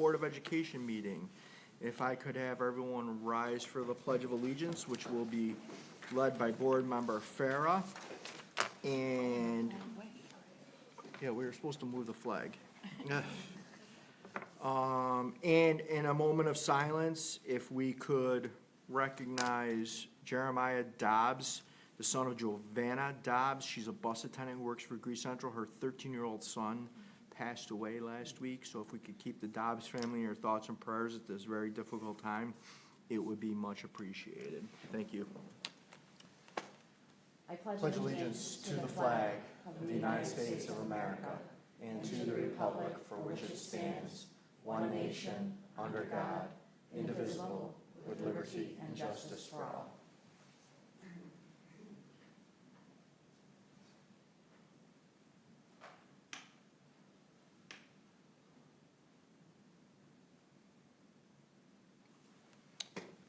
Board of Education meeting. If I could have everyone rise for the Pledge of Allegiance, which will be led by Board Member Farah. And, yeah, we were supposed to move the flag. And in a moment of silence, if we could recognize Jeremiah Dobbs, the son of Giovanna Dobbs. She's a bus attendant who works for Greece Central. Her 13-year-old son passed away last week, so if we could keep the Dobbs family in your thoughts and prayers at this very difficult time, it would be much appreciated. Thank you. I pledge allegiance to the flag of the United States of America and to the republic for which it stands, one nation, under God, indivisible, with liberty and justice for all.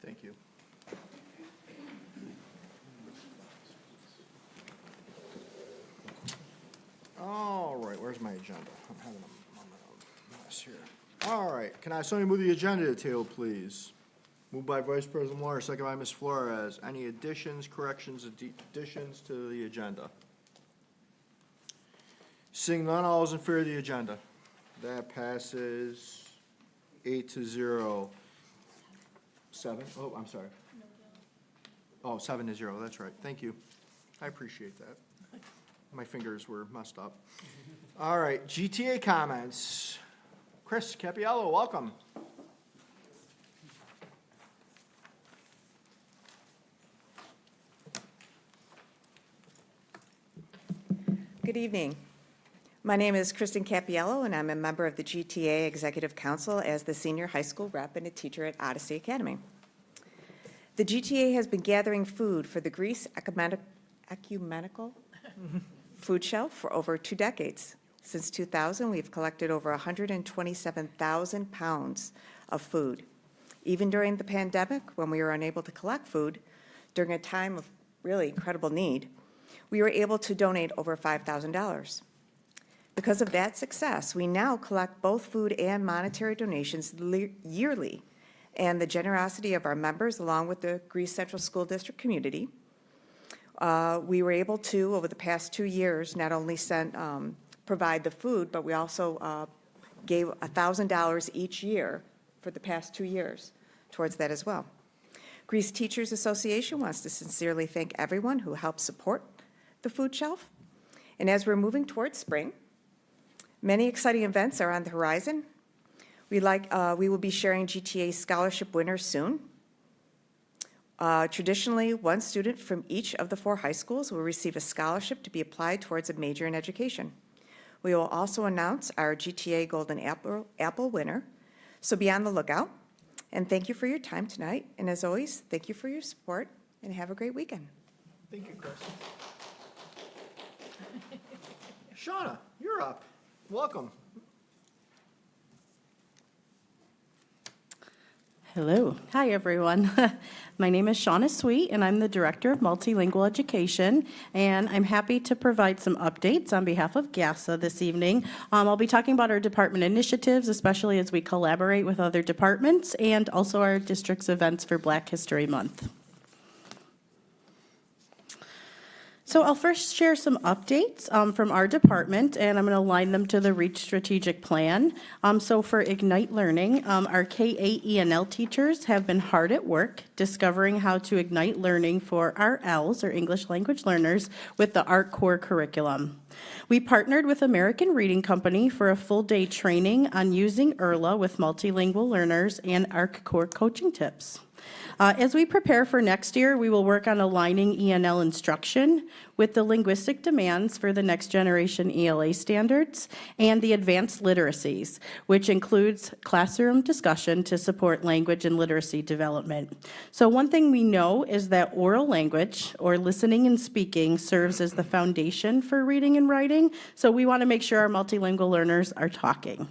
Thank you. All right, where's my agenda? I'm having a mess here. All right, can I have somebody move the agenda to the table, please? Moved by Vice President Moore, second by Ms. Flores. Any additions, corrections, additions to the agenda? Seeing none, all those in favor of the agenda? That passes 8-0. 7? Oh, I'm sorry. Oh, 7-0, that's right. Thank you. I appreciate that. My fingers were messed up. All right, GTA comments. Chris Capiello, welcome. Good evening. My name is Kristen Capiello, and I'm a member of the GTA Executive Council as the senior high school rep and a teacher at Odyssey Academy. The GTA has been gathering food for the Greece Ecumenical Food Shelf for over 2 decades. Since 2000, we've collected over 127,000 pounds of food. Even during the pandemic, when we were unable to collect food, during a time of really incredible need, we were able to donate over $5,000. Because of that success, we now collect both food and monetary donations yearly, and the generosity of our members, along with the Greece Central School District community, we were able to, over the past 2 years, not only provide the food, but we also gave $1,000 each year for the past 2 years towards that as well. Greece Teachers Association wants to sincerely thank everyone who helped support the food shelf. And as we're moving towards spring, many exciting events are on the horizon. We will be sharing GTA scholarship winners soon. Traditionally, one student from each of the 4 high schools will receive a scholarship to be applied towards a major in education. We will also announce our GTA Golden Apple winner, so be on the lookout. And thank you for your time tonight. And as always, thank you for your support, and have a great weekend. Thank you, Chris. Shauna, you're up. Welcome. Hello. Hi, everyone. My name is Shauna Sweet, and I'm the Director of Multilingual Education, and I'm happy to provide some updates on behalf of GASA this evening. I'll be talking about our department initiatives, especially as we collaborate with other departments, and also our district's events for Black History Month. So I'll first share some updates from our department, and I'm going to align them to the REACH strategic plan. So for Ignite Learning, our K-8 ENL teachers have been hard at work discovering how to ignite learning for our Ls, or English language learners, with the ARC core curriculum. We partnered with American Reading Company for a full-day training on using ERLA with multilingual learners and ARC core coaching tips. As we prepare for next year, we will work on aligning ENL instruction with the linguistic demands for the next generation ELA standards and the advanced literacies, which includes classroom discussion to support language and literacy development. So one thing we know is that oral language, or listening and speaking, serves as the foundation for reading and writing, so we want to make sure our multilingual learners are talking.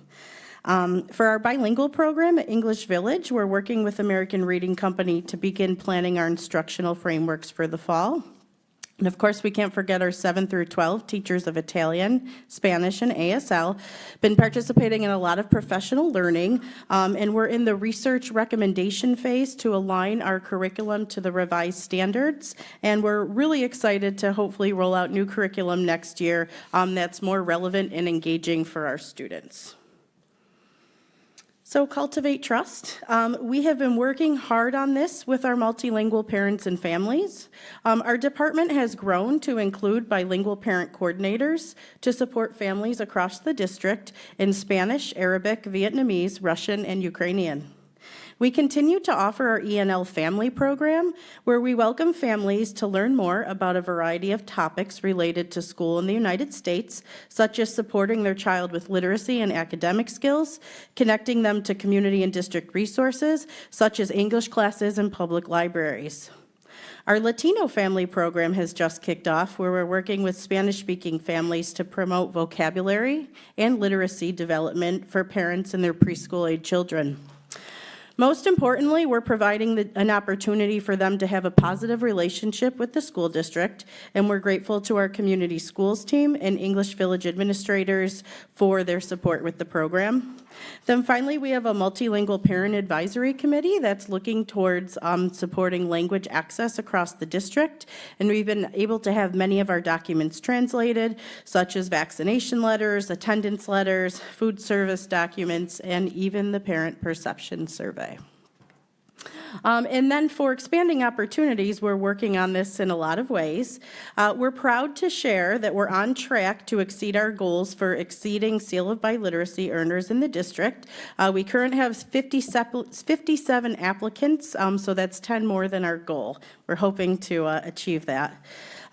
For our bilingual program at English Village, we're working with American Reading Company to begin planning our instructional frameworks for the fall. And of course, we can't forget our 7 through 12 teachers of Italian, Spanish, and ASL. Been participating in a lot of professional learning, and we're in the research recommendation phase to align our curriculum to the revised standards. And we're really excited to hopefully roll out new curriculum next year that's more relevant and engaging for our students. So cultivate trust. We have been working hard on this with our multilingual parents and families. Our department has grown to include bilingual parent coordinators to support families across the district in Spanish, Arabic, Vietnamese, Russian, and Ukrainian. We continue to offer our ENL Family Program, where we welcome families to learn more about a variety of topics related to school in the United States, such as supporting their child with literacy and academic skills, connecting them to community and district resources, such as English classes and public libraries. Our Latino Family Program has just kicked off, where we're working with Spanish-speaking families to promote vocabulary and literacy development for parents and their preschool-age children. Most importantly, we're providing an opportunity for them to have a positive relationship with the school district, and we're grateful to our community schools team and English Village administrators for their support with the program. Then finally, we have a multilingual parent advisory committee that's looking towards supporting language access across the district, and we've been able to have many of our documents translated, such as vaccination letters, attendance letters, food service documents, and even the parent perception survey. And then for expanding opportunities, we're working on this in a lot of ways. We're proud to share that we're on track to exceed our goals for exceeding Seal of Biliteracy earners in the district. We currently have 57 applicants, so that's 10 more than our goal. We're hoping to achieve that.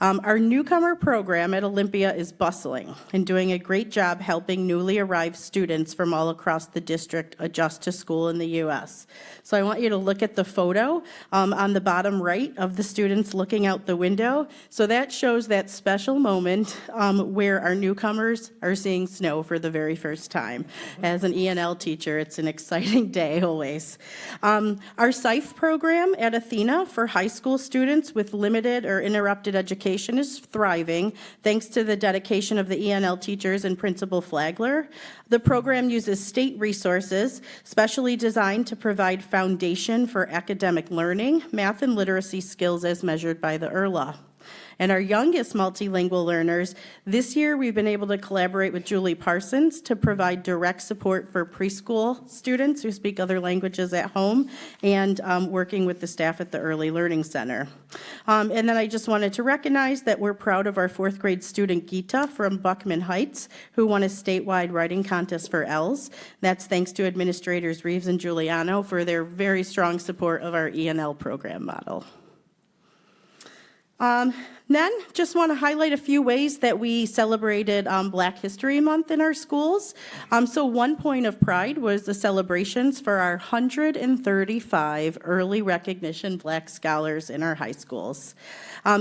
Our newcomer program at Olympia is bustling and doing a great job helping newly arrived students from all across the district adjust to school in the U.S. So I want you to look at the photo on the bottom right of the students looking out the window. So that shows that special moment where our newcomers are seeing snow for the very first time. As an ENL teacher, it's an exciting day always. Our SIFE program at Athena for high school students with limited or interrupted education is thriving thanks to the dedication of the ENL teachers and Principal Flagler. The program uses state resources specially designed to provide foundation for academic learning, math and literacy skills as measured by the ERLA. And our youngest multilingual learners, this year we've been able to collaborate with Julie Parsons to provide direct support for preschool students who speak other languages at home and working with the staff at the Early Learning Center. And then I just wanted to recognize that we're proud of our 4th grade student Gita from Buckman Heights, who won a statewide writing contest for ELS. That's thanks to administrators Reeves and Giuliano for their very strong support of our ENL program model. Then, just want to highlight a few ways that we celebrated Black History Month in our schools. So one point of pride was the celebrations for our 135 early recognition Black scholars in our high schools.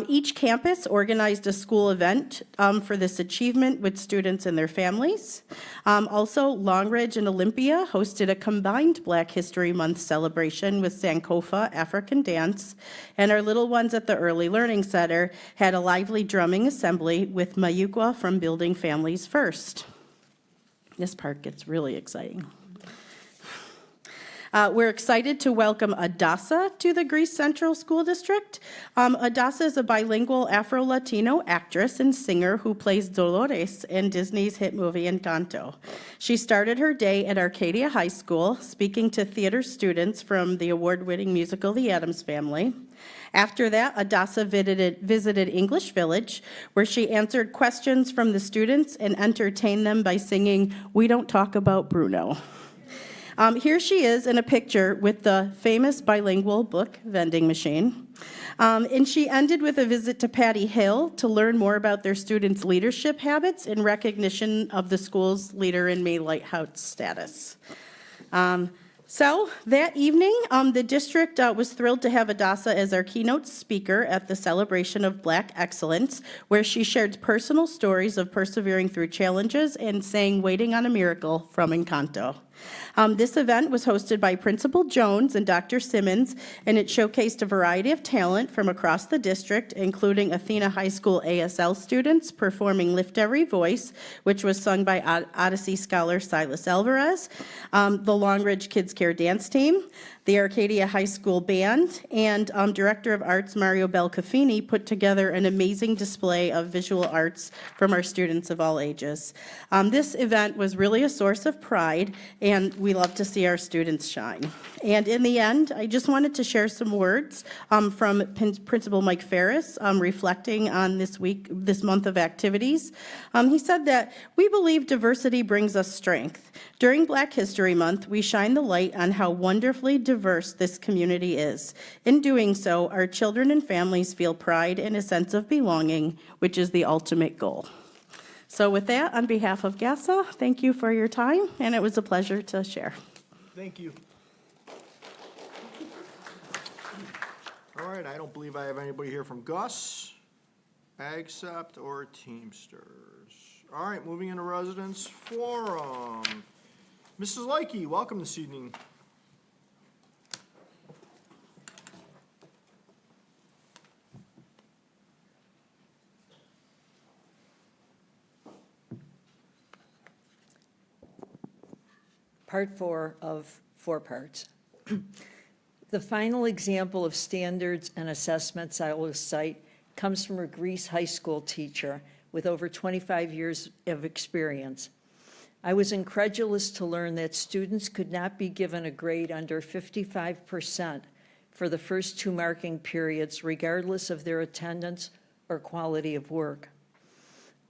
Each campus organized a school event for this achievement with students and their families. Also, Long Ridge and Olympia hosted a combined Black History Month celebration with Sankofa African dance, and our little ones at the Early Learning Center had a lively drumming assembly with Mayukwa from Building Families First. This part gets really exciting. We're excited to welcome Adasa to the Greece Central School District. Adasa is a bilingual Afro-Latino actress and singer who plays Dolores in Disney's hit movie Encanto. She started her day at Arcadia High School, speaking to theater students from the award-winning musical The Addams Family. After that, Adasa visited English Village, where she answered questions from the students and entertained them by singing "We Don't Talk About Bruno." Here she is in a picture with the famous bilingual book vending machine. And she ended with a visit to Patty Hill to learn more about their students' leadership habits in recognition of the school's Leader in Me Lighthouse status. So that evening, the district was thrilled to have Adasa as our keynote speaker at the celebration of Black Excellence, where she shared personal stories of persevering through challenges and sang "Waiting on a Miracle" from Encanto. This event was hosted by Principal Jones and Dr. Simmons, and it showcased a variety of talent from across the district, including Athena High School ASL students performing Lift Every Voice, which was sung by Odyssey scholar Silas Alvarez, the Long Ridge Kids Care Dance Team, the Arcadia High School Band, and Director of Arts Mario Belcafini put together an amazing display of visual arts from our students of all ages. This event was really a source of pride, and we love to see our students shine. And in the end, I just wanted to share some words from Principal Mike Ferris reflecting on this month of activities. He said that we believe diversity brings us strength. During Black History Month, we shine the light on how wonderfully diverse this community is. In doing so, our children and families feel pride and a sense of belonging, which is the ultimate goal. So with that, on behalf of GASA, thank you for your time, and it was a pleasure to share. Thank you. All right, I don't believe I have anybody here from Gus, Accept, or Teamsters. All right, moving into Residents Forum. Mrs. Likey, welcome this evening. Part 4 of 4 parts. The final example of standards and assessments I will cite comes from a Greece high school teacher with over 25 years of experience. I was incredulous to learn that students could not be given a grade under 55% for the first 2 marking periods, regardless of their attendance or quality of work.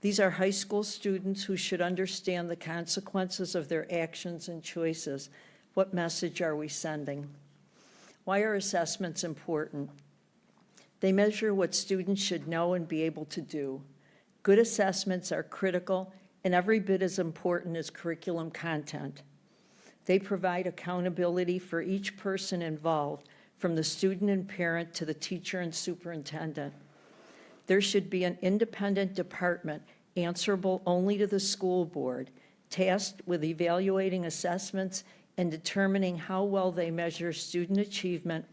These are high school students who should understand the consequences of their actions and choices. What message are we sending? Why are assessments important? They measure what students should know and be able to do. Good assessments are critical and every bit as important as curriculum content. They provide accountability for each person involved, from the student and parent to the teacher and superintendent. There should be an independent department answerable only to the school board, tasked with evaluating assessments and determining how well they measure student achievement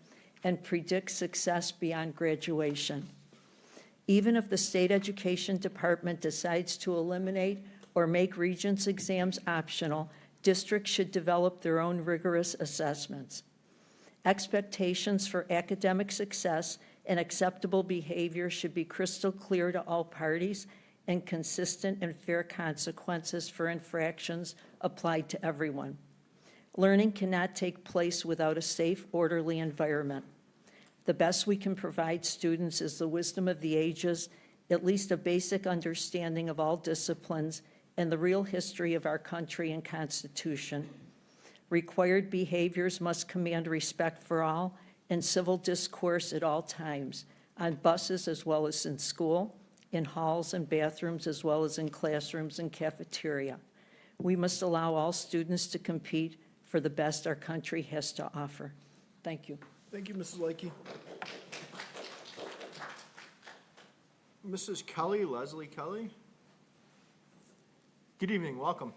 and predict success beyond graduation. Even if the state education department decides to eliminate or make Regents exams optional, districts should develop their own rigorous assessments. Expectations for academic success and acceptable behavior should be crystal clear to all parties, and consistent and fair consequences for infractions applied to everyone. Learning cannot take place without a safe, orderly environment. The best we can provide students is the wisdom of the ages, at least a basic understanding of all disciplines, and the real history of our country and Constitution. Required behaviors must command respect for all and civil discourse at all times, on buses as well as in school, in halls and bathrooms as well as in classrooms and cafeteria. We must allow all students to compete for the best our country has to offer. Thank you. Thank you, Mrs. Likey. Mrs. Kelly, Leslie Kelly. Good evening, welcome.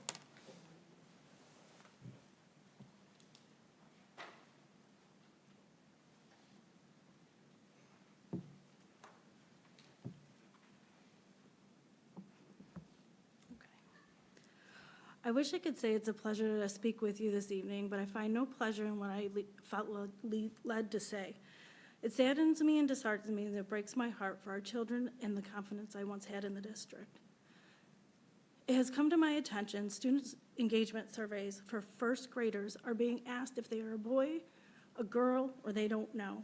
I wish I could say it's a pleasure to speak with you this evening, but I find no pleasure in what I felt led to say. It saddens me and disheartens me, and it breaks my heart for our children and the confidence I once had in the district. It has come to my attention, students' engagement surveys for first graders are being asked if they are a boy, a girl, or they don't know.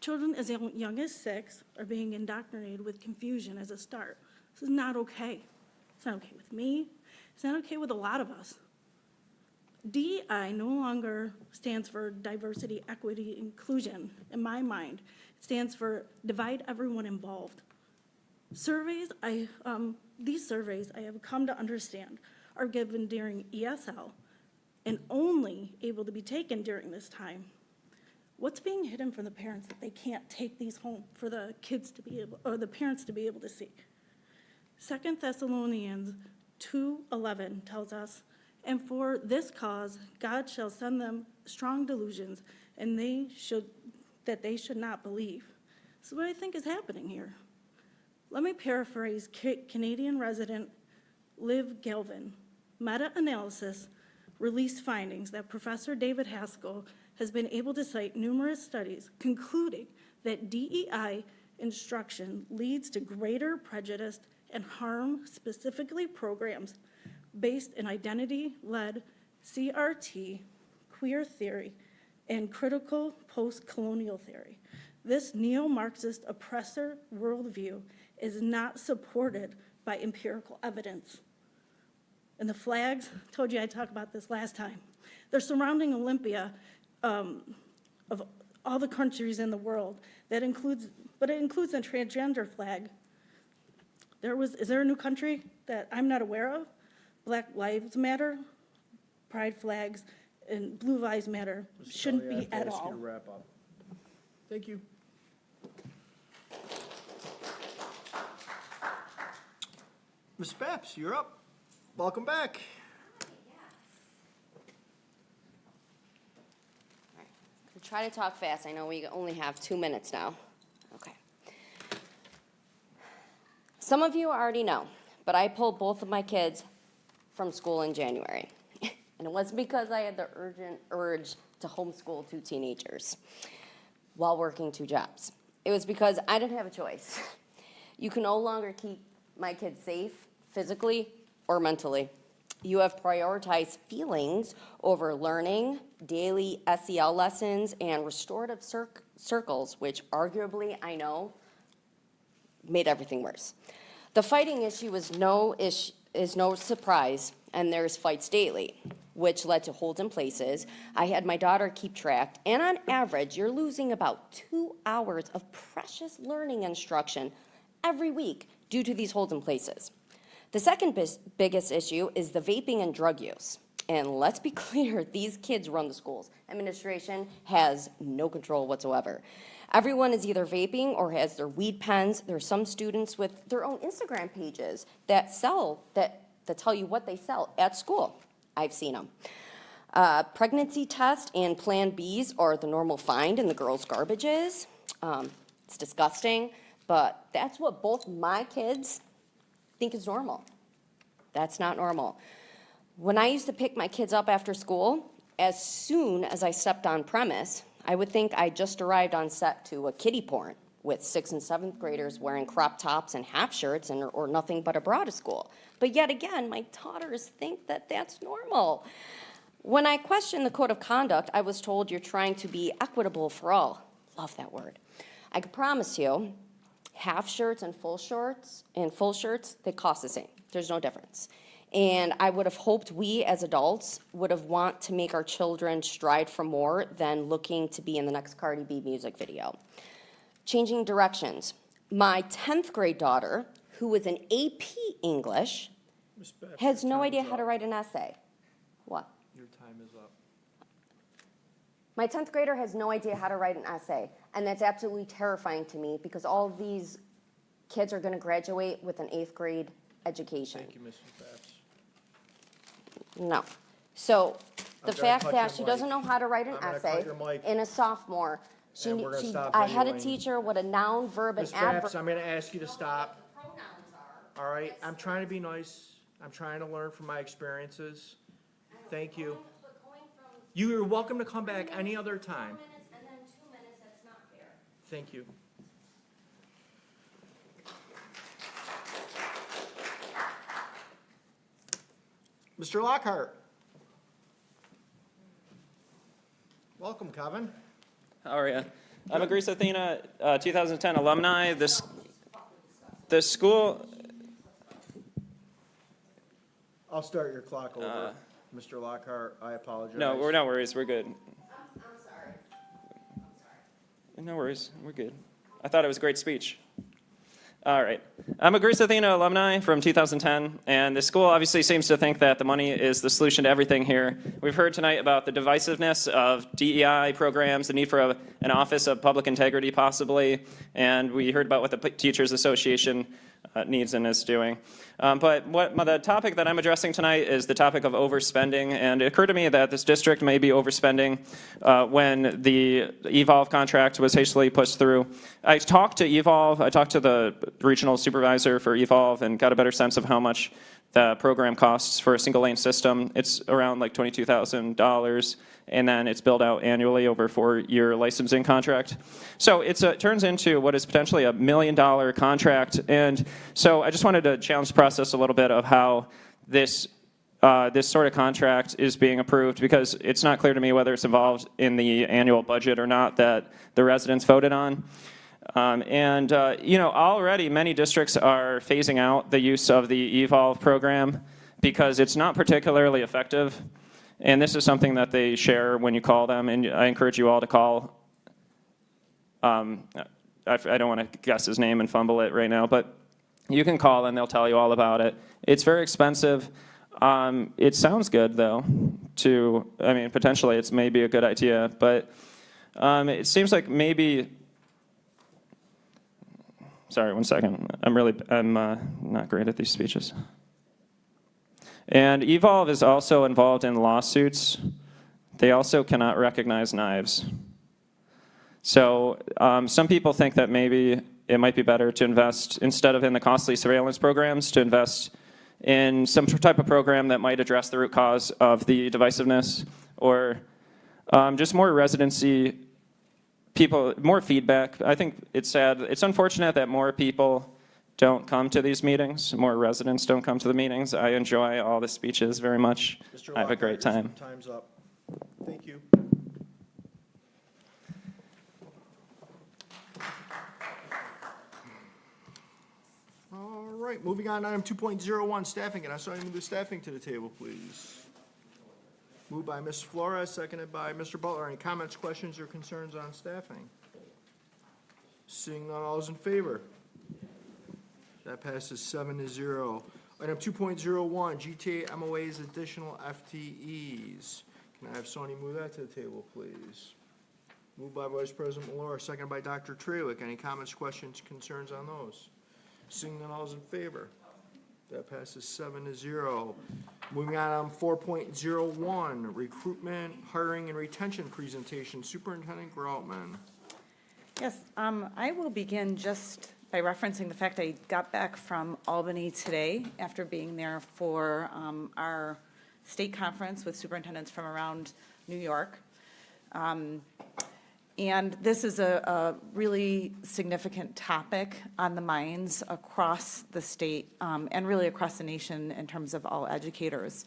Children as young as 6 are being indoctrinated with confusion as a start. This is not okay. It's not okay with me. It's not okay with a lot of us. DEI no longer stands for diversity, equity, inclusion. In my mind, it stands for divide everyone involved. These surveys I have come to understand are given during ESL and only able to be taken during this time. What's being hidden from the parents that they can't take these home for the kids to be able, or the parents to be able to see? 2 Thessalonians 2:11 tells us, And for this cause, God shall send them strong delusions, and they should not believe. This is what I think is happening here. Let me paraphrase Canadian resident Liv Galvin. Meta-analysis released findings that Professor David Haskell has been able to cite numerous studies concluding that DEI instruction leads to greater prejudice and harm, specifically programs based in identity-led CRT, queer theory, and critical post-colonial theory. This neo-Marxist oppressor worldview is not supported by empirical evidence. And the flags, told you I'd talk about this last time. They're surrounding Olympia of all the countries in the world. But it includes the transgender flag. Is there a new country that I'm not aware of? Black Lives Matter, pride flags, and Blue Lives Matter shouldn't be at all. Ask you to wrap up. Thank you. Ms. Pepps, you're up. Welcome back. I'll try to talk fast. I know we only have 2 minutes now. Okay. Some of you already know, but I pulled both of my kids from school in January. And it wasn't because I had the urgent urge to homeschool 2 teenagers while working 2 jobs. It was because I didn't have a choice. You can no longer keep my kids safe physically or mentally. You have prioritized feelings over learning, daily SEL lessons, and restorative circles, which arguably, I know, made everything worse. The fighting issue is no surprise, and there's fights daily, which led to holds in places. I had my daughter keep track, and on average, you're losing about 2 hours of precious learning instruction every week due to these holds in places. The second biggest issue is the vaping and drug use. And let's be clear, these kids run the schools. Administration has no control whatsoever. Everyone is either vaping or has their weed pens. There are some students with their own Instagram pages that tell you what they sell at school. I've seen them. Pregnancy test and Plan Bs are the normal find in the girls' garbages. It's disgusting, but that's what both my kids think is normal. That's not normal. When I used to pick my kids up after school, as soon as I stepped on premise, I would think I just arrived on set to a kiddie porn with 6th and 7th graders wearing crop tops and half shirts or nothing but a bra to school. But yet again, my daughters think that that's normal. When I questioned the code of conduct, I was told you're trying to be equitable for all. Love that word. I can promise you, half shirts and full shirts, they cost the same. There's no difference. And I would have hoped we as adults would have want to make our children strive for more than looking to be in the next Cardi B music video. Changing directions. My 10th grade daughter, who was in AP English, has no idea how to write an essay. What? Your time is up. My 10th grader has no idea how to write an essay, and that's absolutely terrifying to me because all of these kids are going to graduate with an 8th grade education. Thank you, Mrs. Pepps. No. So the gonna fact cut that your she mic. doesn't know how to write an I'm gonna essay cut your mic. in a sophomore, And we're gonna stop I had a videoing. teacher with a noun, verb, and Ms. Pepps, adverb. I'm gonna ask you to stop. All right, I'm trying to be nice. I'm trying to learn from my experiences. Thank you. You are welcome to come back any other time. And then 2 minutes, that's not fair. Thank you. Mr. Lockhart. Welcome, Kevin. How are you? I'm a Greece Athena 2010 alumni. The school. I'll start your clock over. Mr. Lockhart, I apologize. No, we're no worries. We're good. I'm sorry. No worries. We're good. I thought it was a great speech. All right. I'm a Greece Athena alumni from 2010, and the school obviously seems to think that the money is the solution to everything here. We've heard tonight about the divisiveness of DEI programs, the need for an Office of Public Integrity possibly, and we heard about what the Teachers Association needs and is doing. But the topic that I'm addressing tonight is the topic of overspending, and it occurred to me that this district may be overspending when the Evolve contract was hastily pushed through. I talked to Evolve, I talked to the regional supervisor for Evolve and got a better sense of how much the program costs for a single lane system. It's around like $22,000, and then it's billed out annually over a 4-year licensing contract. So it turns into what is potentially $1 million contract. And so I just wanted to challenge the process a little bit of how this sort of contract is being approved, because it's not clear to me whether it's involved in the annual budget or not that the residents voted on. Already many districts are phasing out the use of the Evolve program because it's not particularly effective. And this is something that they share when you call them, and I encourage you all to call. I don't want to guess his name and fumble it right now, but you can call and they'll tell you all about it. It's very expensive. It sounds good, though, potentially it's maybe a good idea, but it seems like maybe. Sorry, one second. I'm not great at these speeches. And Evolve is also involved in lawsuits. They also cannot recognize knives. So some people think that maybe it might be better to invest, instead of in the costly surveillance programs, to invest in some type of program that might address the root cause of the divisiveness, or just more residency people, more feedback. I think it's sad. It's unfortunate that more people don't come to these meetings. More residents don't come to the meetings. I enjoy all the speeches very much. I have a great time. Time's up. Thank you. All right, moving on to item 2.01, staffing. Can I start move the staffing to the table, please? Moved by Ms. Flores, seconded by Mr. Butler. Any comments, questions, or concerns on staffing? Seeing none, all those in favor? That passes 7-0. Item 2.01, GTA MOA's additional FTEs. Can I have Sony move that to the table, please? Moved by Vice President Malora, seconded by Dr. Trewick. Any comments, questions, concerns on those? Seeing none, all those in favor? That passes 7-0. Moving on, 4.01, recruitment, hiring, and retention presentation. Superintendent Groutman. Yes, I will begin just by referencing the fact I got back from Albany today after being there for our state conference with superintendents from around New York. And this is a really significant topic on the minds across the state and really across the nation in terms of all educators.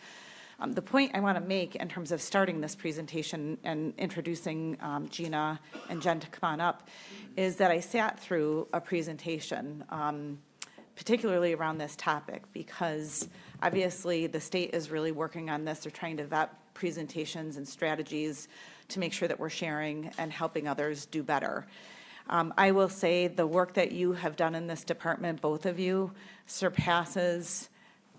The point I want to make in terms of starting this presentation and introducing Gina and Jen to come on up is that I sat through a presentation, particularly around this topic, because obviously the state is really working on this. They're trying to vet presentations and strategies to make sure that we're sharing and helping others do better. I will say the work that you have done in this department, both of you, surpasses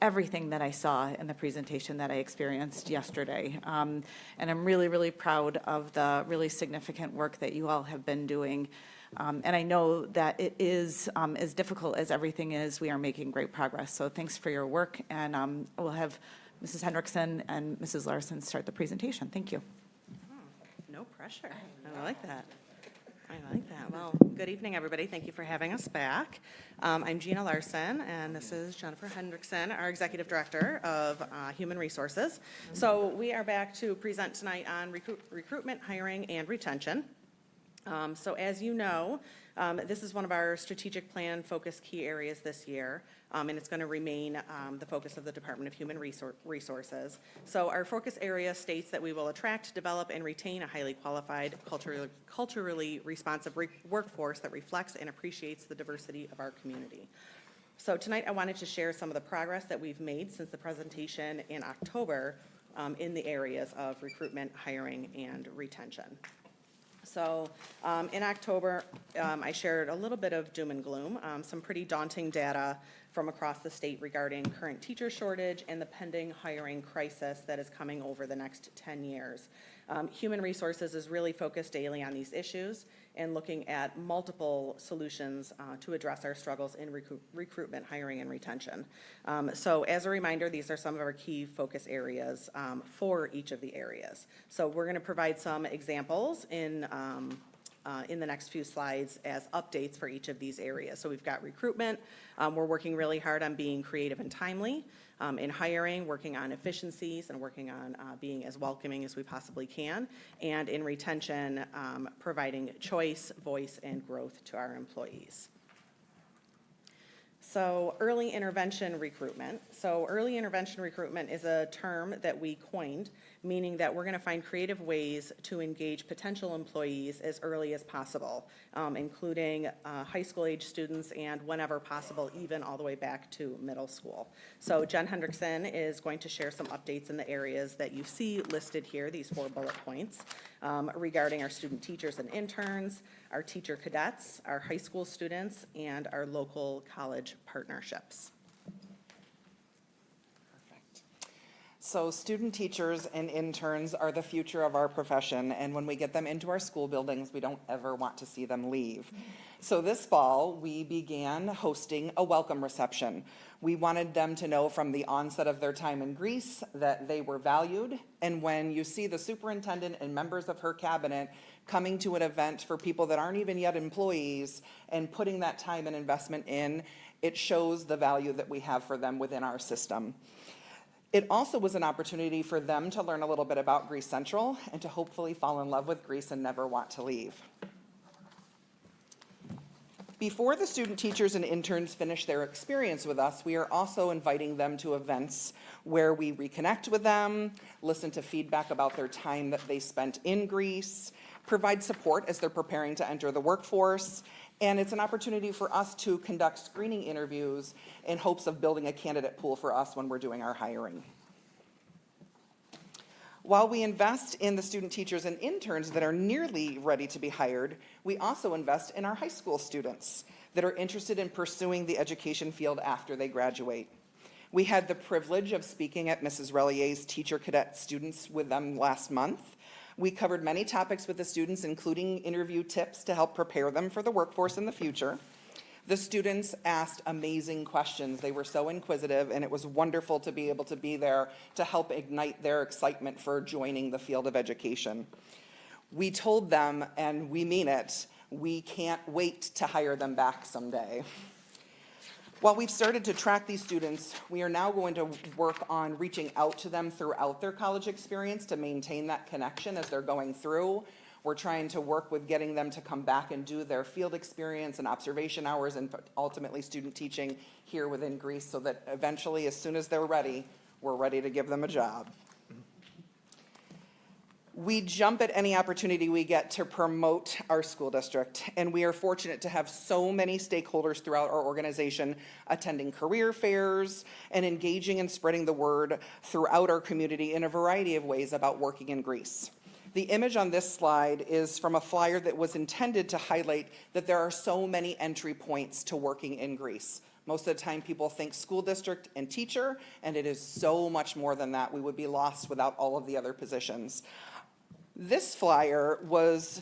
everything that I saw in the presentation that I experienced yesterday. And I'm really, really proud of the really significant work that you all have been doing. And I know that it is, as difficult as everything is, we are making great progress. So thanks for your work, and we'll have Mrs. Hendrickson and Mrs. Larson start the presentation. Thank you. No pressure. I like that. I like that. Well, good evening, everybody. Thank you for having us back. I'm Gina Larson, and this is Jennifer Hendrickson, our Executive Director of Human Resources. So we are back to present tonight on recruitment, hiring, and retention. So as you know, this is one of our strategic plan focus key areas this year, and it's going to remain the focus of the Department of Human Resources. So our focus area states that we will attract, develop, and retain a highly qualified, culturally responsive workforce that reflects and appreciates the diversity of our community. So tonight I wanted to share some of the progress that we've made since the presentation in October in the areas of recruitment, hiring, and retention. So in October, I shared a little bit of doom and gloom, some pretty daunting data from across the state regarding current teacher shortage and the pending hiring crisis that is coming over the next 10 years. Human Resources is really focused daily on these issues and looking at multiple solutions to address our struggles in recruitment, hiring, and retention. So as a reminder, these are some of our key focus areas for each of the areas. So we're going to provide some examples in the next few slides as updates for each of these areas. So we've got recruitment. We're working really hard on being creative and timely. In hiring, working on efficiencies and working on being as welcoming as we possibly can. And in retention, providing choice, voice, and growth to our employees. So early intervention recruitment. So early intervention recruitment is a term that we coined, meaning that we're going to find creative ways to engage potential employees as early as possible, including high school age students and whenever possible, even all the way back to middle school. So Jen Hendrickson is going to share some updates in the areas that you see listed here, these 4 bullet points, regarding our student teachers and interns, our teacher cadets, our high school students, and our local college partnerships. So student teachers and interns are the future of our profession, and when we get them into our school buildings, we don't ever want to see them leave. So this fall, we began hosting a welcome reception. We wanted them to know from the onset of their time in Greece that they were valued, and when you see the superintendent and members of her cabinet coming to an event for people that aren't even yet employees and putting that time and investment in, it shows the value that we have for them within our system. It also was an opportunity for them to learn a little bit about Greece Central and to hopefully fall in love with Greece and never want to leave. Before the student teachers and interns finish their experience with us, we are also inviting them to events where we reconnect with them, listen to feedback about their time that they spent in Greece, provide support as they're preparing to enter the workforce, and it's an opportunity for us to conduct screening interviews in hopes of building a candidate pool for us when we're doing our hiring. While we invest in the student teachers and interns that are nearly ready to be hired, we also invest in our high school students that are interested in pursuing the education field after they graduate. We had the privilege of speaking at Mrs. Relier's teacher cadet students with them last month. We covered many topics with the students, including interview tips to help prepare them for the workforce in the future. The students asked amazing questions. They were so inquisitive, and it was wonderful to be able to be there to help ignite their excitement for joining the field of education. We told them, and we mean it, we can't wait to hire them back someday. While we've started to track these students, we are now going to work on reaching out to them throughout their college experience to maintain that connection as they're going through. We're trying to work with getting them to come back and do their field experience and observation hours and ultimately student teaching here within Greece so that eventually, as soon as they're ready, we're ready to give them a job. We jump at any opportunity we get to promote our school district, and we are fortunate to have so many stakeholders throughout our organization attending career fairs and engaging and spreading the word throughout our community in a variety of ways about working in Greece. The image on this slide is from a flyer that was intended to highlight that there are so many entry points to working in Greece. Most of the time people think school district and teacher, and it is so much more than that. We would be lost without all of the other positions. This flyer was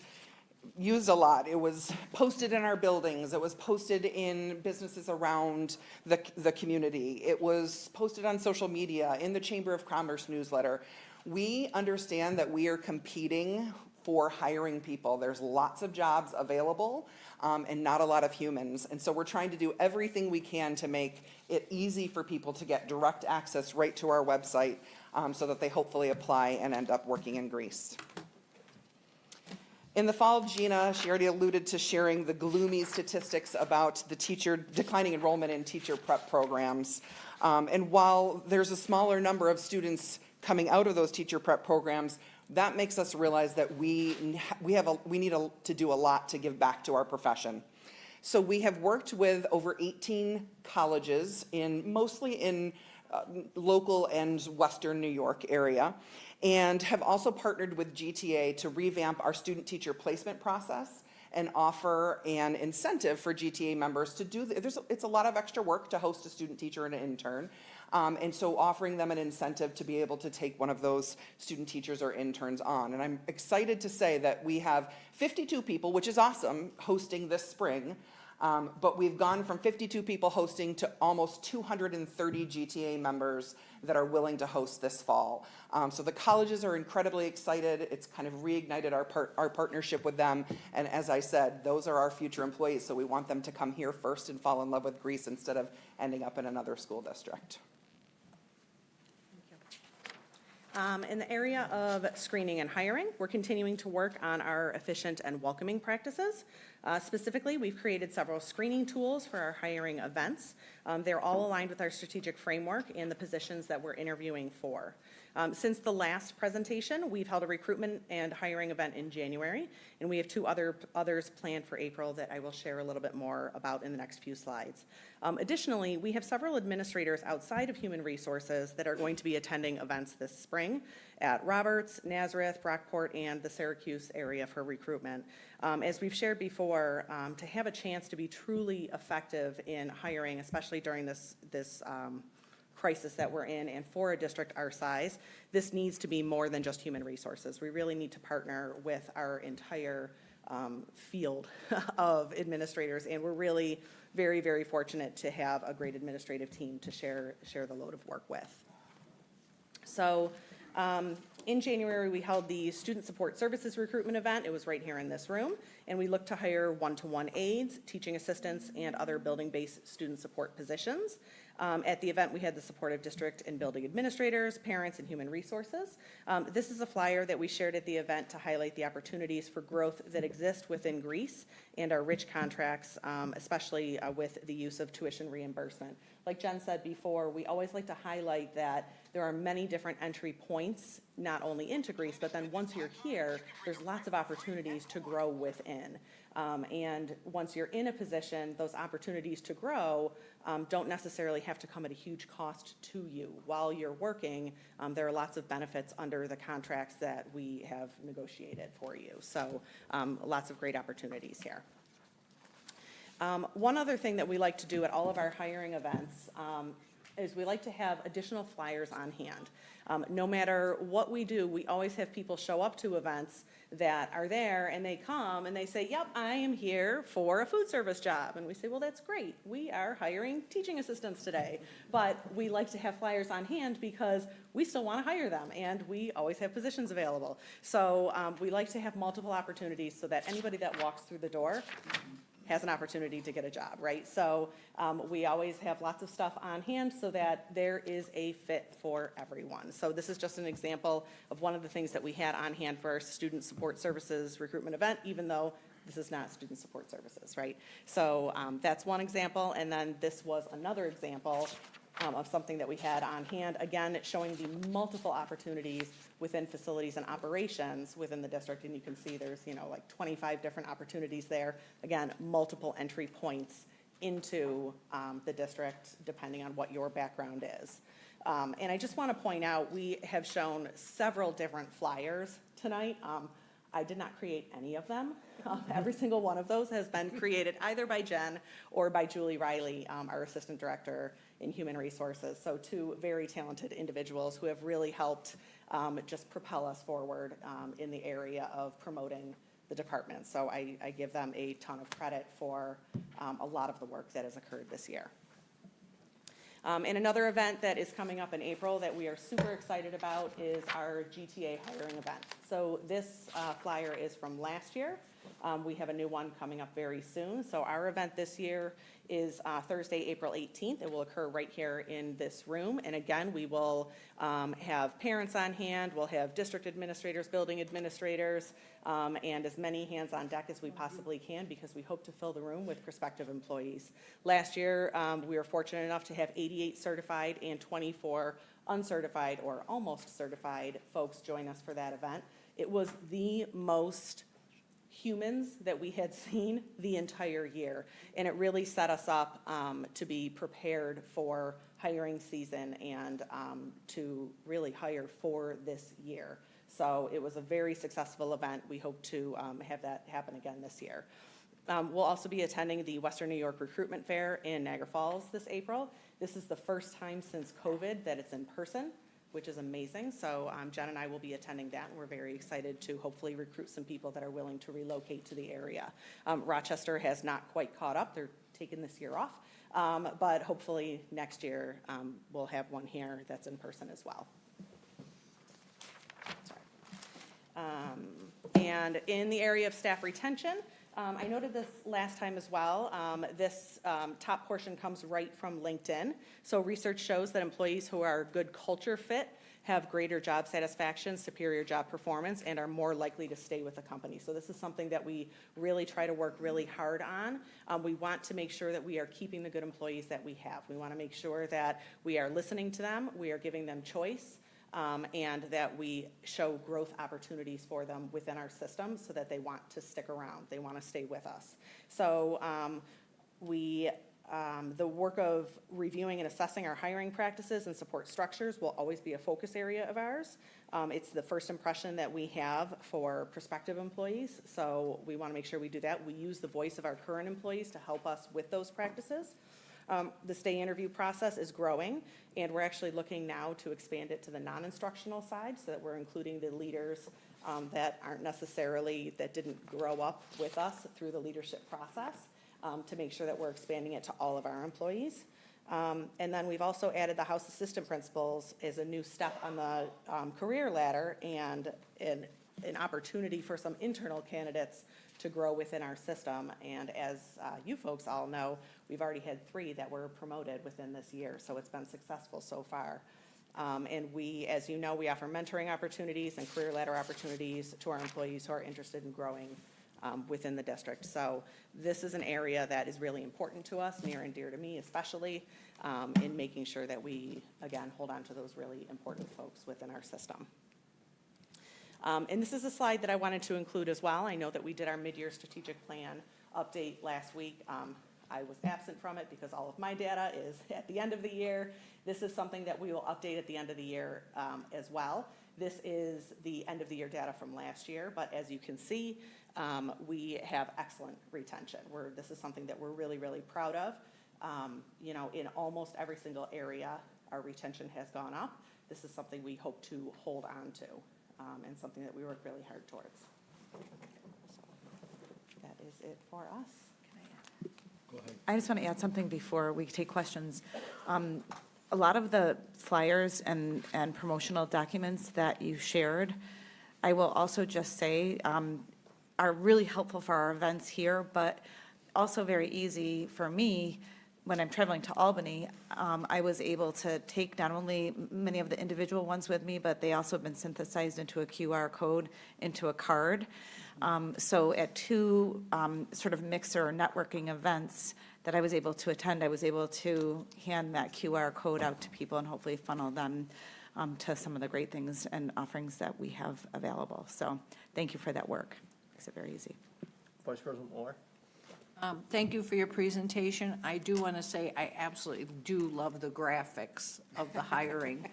used a lot. It was posted in our buildings. It was posted in businesses around the community. It was posted on social media, in the Chamber of Commerce newsletter. We understand that we are competing for hiring people. There's lots of jobs available and not a lot of humans. And so we're trying to do everything we can to make it easy for people to get direct access right to our website so that they hopefully apply and end up working in Greece. In the fall, Gina, she already alluded to sharing the gloomy statistics about the declining enrollment in teacher prep programs. And while there's a smaller number of students coming out of those teacher prep programs, that makes us realize that we need to do a lot to give back to our profession. So we have worked with over 18 colleges mostly in local and Western New York area, and have also partnered with GTA to revamp our student teacher placement process and offer an incentive for GTA members to do it's a lot of extra work to host a student teacher and an intern, And so offering them an incentive to be able to take one of those student teachers or interns on. And I'm excited to say that we have 52 people, which is awesome, hosting this spring. But we've gone from 52 people hosting to almost 230 GTA members that are willing to host this fall. So the colleges are incredibly excited. It's kind of reignited our partnership with them. And as I said, those are our future employees. So we want them to come here first and fall in love with Greece instead of ending up in another school district. In the area of screening and hiring, we're continuing to work on our efficient and welcoming practices. Specifically, we've created several screening tools for our hiring events. They're all aligned with our strategic framework and the positions that we're interviewing for. Since the last presentation, we've held a recruitment and hiring event in January, and we have two others planned for April that I will share a little bit more about in the next few slides. Additionally, we have several administrators outside of human resources that are going to be attending events this spring at Roberts, Nazareth, Brockport, and the Syracuse area for recruitment. As we've shared before, to have a chance to be truly effective in hiring, especially during this crisis that we're in, and for a district our size, this needs to be more than just human resources. We really need to partner with our entire field of administrators, and we're really very, very fortunate to have a great administrative team to share the load of work with. So in January, we held the Student Support Services recruitment event. It was right here in this room, and we looked to hire one-to-one aides, teaching assistants, and other building-based student support positions. At the event, we had the support of district and building administrators, parents, and human resources. This is a flyer that we shared at the event to highlight the opportunities for growth that exist within Greece and our rich contracts, especially with the use of tuition reimbursement. Like Jen said before, we always like to highlight that there are many different entry points, not only into Greece, but then once you're here, there's lots of opportunities to grow within. And once you're in a position, those opportunities to grow don't necessarily have to come at a huge cost to you. While you're working, there are lots of benefits under the contracts that we have negotiated for you. So lots of great opportunities here. One other thing that we like to do at all of our hiring events is we like to have additional flyers on hand. No matter what we do, we always have people show up to events that are there, and they come and they say, yep, I am here for a food service job. And we say, well, that's great. We are hiring teaching assistants today. But we like to have flyers on hand because we still want to hire them, and we always have positions available. So we like to have multiple opportunities so that anybody that walks through the door has an opportunity to get a job, right? So we always have lots of stuff on hand so that there is a fit for everyone. So this is just an example of one of the things that we had on hand for our Student Support Services recruitment event, even though this is not Student Support Services, right? So that's one example, and then this was another example of something that we had on hand, again, showing the multiple opportunities within facilities and operations within the district, and you can see there's, like 25 different opportunities there. Again, multiple entry points into the district, depending on what your background is. And I just want to point out, we have shown several different flyers tonight. I did not create any of them. Every single one of those has been created either by Jen or by Julie Riley, our Assistant Director in Human Resources. So two very talented individuals who have really helped just propel us forward in the area of promoting the department. So I give them a ton of credit for a lot of the work that has occurred this year. And another event that is coming up in April that we are super excited about is our GTA hiring event. So this flyer is from last year. We have a new one coming up very soon. So our event this year is Thursday, April 18th. It will occur right here in this room. And again, we will have parents on hand. We'll have district administrators, building administrators, and as many hands on deck as we possibly can, because we hope to fill the room with prospective employees. Last year, we were fortunate enough to have 88 certified and 24 uncertified or almost certified folks join us for that event. It was the most humans that we had seen the entire year, and it really set us up to be prepared for hiring season and to really hire for this year. So it was a very successful event. We hope to have that happen again this year. We'll also be attending the Western New York Recruitment Fair in Niagara Falls this April. This is the first time since COVID that it's in person, which is amazing. So Jen and I will be attending that, and we're very excited to hopefully recruit some people that are willing to relocate to the area. Rochester has not quite caught up. They're taking this year off, but hopefully next year we'll have one here that's in person as well. And in the area of staff retention, I noted this last time as well. This top portion comes right from LinkedIn. So research shows that employees who are a good culture fit have greater job satisfaction, superior job performance, and are more likely to stay with the company. So this is something that we really try to work really hard on. We want to make sure that we are keeping the good employees that we have. We want to make sure that we are listening to them, we are giving them choice, and that we show growth opportunities for them within our system so that they want to stick around, they want to stay with us. So the work of reviewing and assessing our hiring practices and support structures will always be a focus area of ours. It's the first impression that we have for prospective employees, so we want to make sure we do that. We use the voice of our current employees to help us with those practices. The stay interview process is growing, and we're actually looking now to expand it to the non-instructional side so that we're including the leaders that aren't necessarily, that didn't grow up with us through the leadership process, to make sure that we're expanding it to all of our employees. And then we've also added the house assistant principals as a new step on the career ladder and an opportunity for some internal candidates to grow within our system. And as you folks all know, we've already had 3 that were promoted within this year, so it's been successful so far. And we, as you know, we offer mentoring opportunities and career ladder opportunities to our employees who are interested in growing within the district. So this is an area that is really important to us, near and dear to me especially, in making sure that we, again, hold on to those really important folks within our system. And this is a slide that I wanted to include as well. I know that we did our mid-year strategic plan update last week. I was absent from it because all of my data is at the end of the year. This is something that we will update at the end of the year as well. This is the end of the year data from last year, but as you can see, we have excellent retention. This is something that we're really, really proud of. You know, in almost every single area, our retention has gone up. This is something we hope to hold on to, and something that we work really hard towards. So that is it for us. I just want to add something before we take questions. A lot of the flyers and promotional documents that you shared, I will also just say, are really helpful for our events here, but also very easy for me when I'm traveling to Albany. I was able to take not only many of the individual ones with me, but they also have been synthesized into a QR code, into a card. So at 2 sort of mixer networking events that I was able to attend, I was able to hand that QR code out to people and hopefully funnel them to some of the great things and offerings that we have available. So thank you for that work. Makes it very easy. Vice President Moore? Thank you for your presentation. I do want to say I absolutely do love the graphics of the hiring.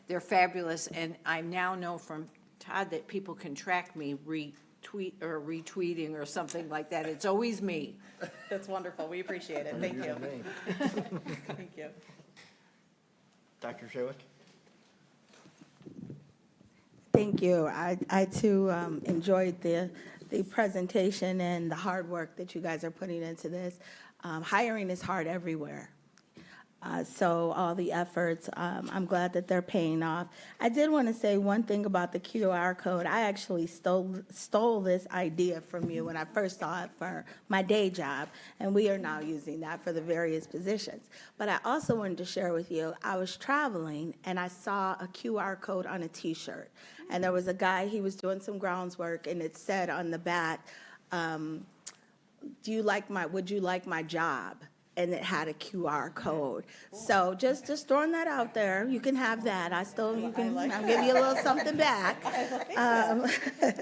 They're fabulous, and I now know from Todd that people can track me retweeting or something like that. It's always me. That's wonderful. We appreciate it. Thank you. Thank you. Dr. Shawick? Thank you. I too enjoyed the presentation and the hard work that you guys are putting into this. Hiring is hard everywhere. So all the efforts, I'm glad that they're paying off. I did want to say one thing about the QR code. I actually stole this idea from you when I first saw it for my day job, and we are now using that for the various positions. But I also wanted to share with you, I was traveling and I saw a QR code on a T-shirt. And there was a guy, he was doing some grounds work, and it said on the back, would you like my job? And it had a QR code. So just throwing that out there. You can have that. I'll give you a little something back.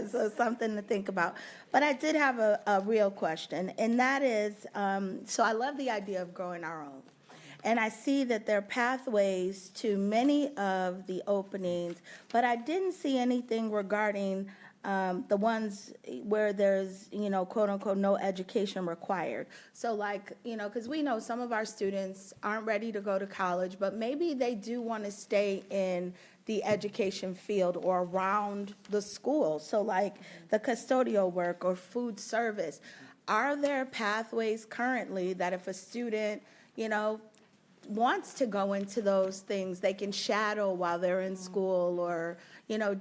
So something to think about. But I did have a real question, and that is, so I love the idea of growing our own. And I see that there are pathways to many of the openings, but I didn't see anything regarding the ones where there's, quote unquote, no education required. So like, because we know some of our students aren't ready to go to college, but maybe they do want to stay in the education field or around the school. So like the custodial work or food service. Are there pathways currently that if a student, wants to go into those things, they can shadow while they're in school or,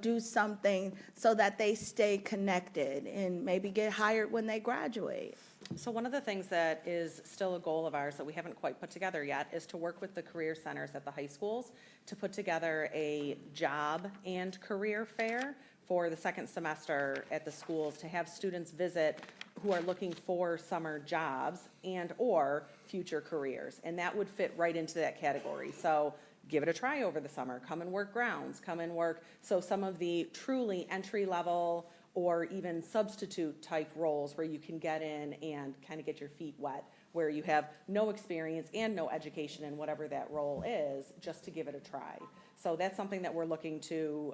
do something so that they stay connected and maybe get hired when they graduate? So one of the things that is still a goal of ours that we haven't quite put together yet is to work with the career centers at the high schools to put together a job and career fair for the second semester at the schools, to have students visit who are looking for summer jobs and/or future careers. And that would fit right into that category. So give it a try over the summer. Come and work grounds, come and work. So some of the truly entry-level or even substitute type roles where you can get in and kind of get your feet wet, where you have no experience and no education in whatever that role is, just to give it a try. So that's something that we're looking to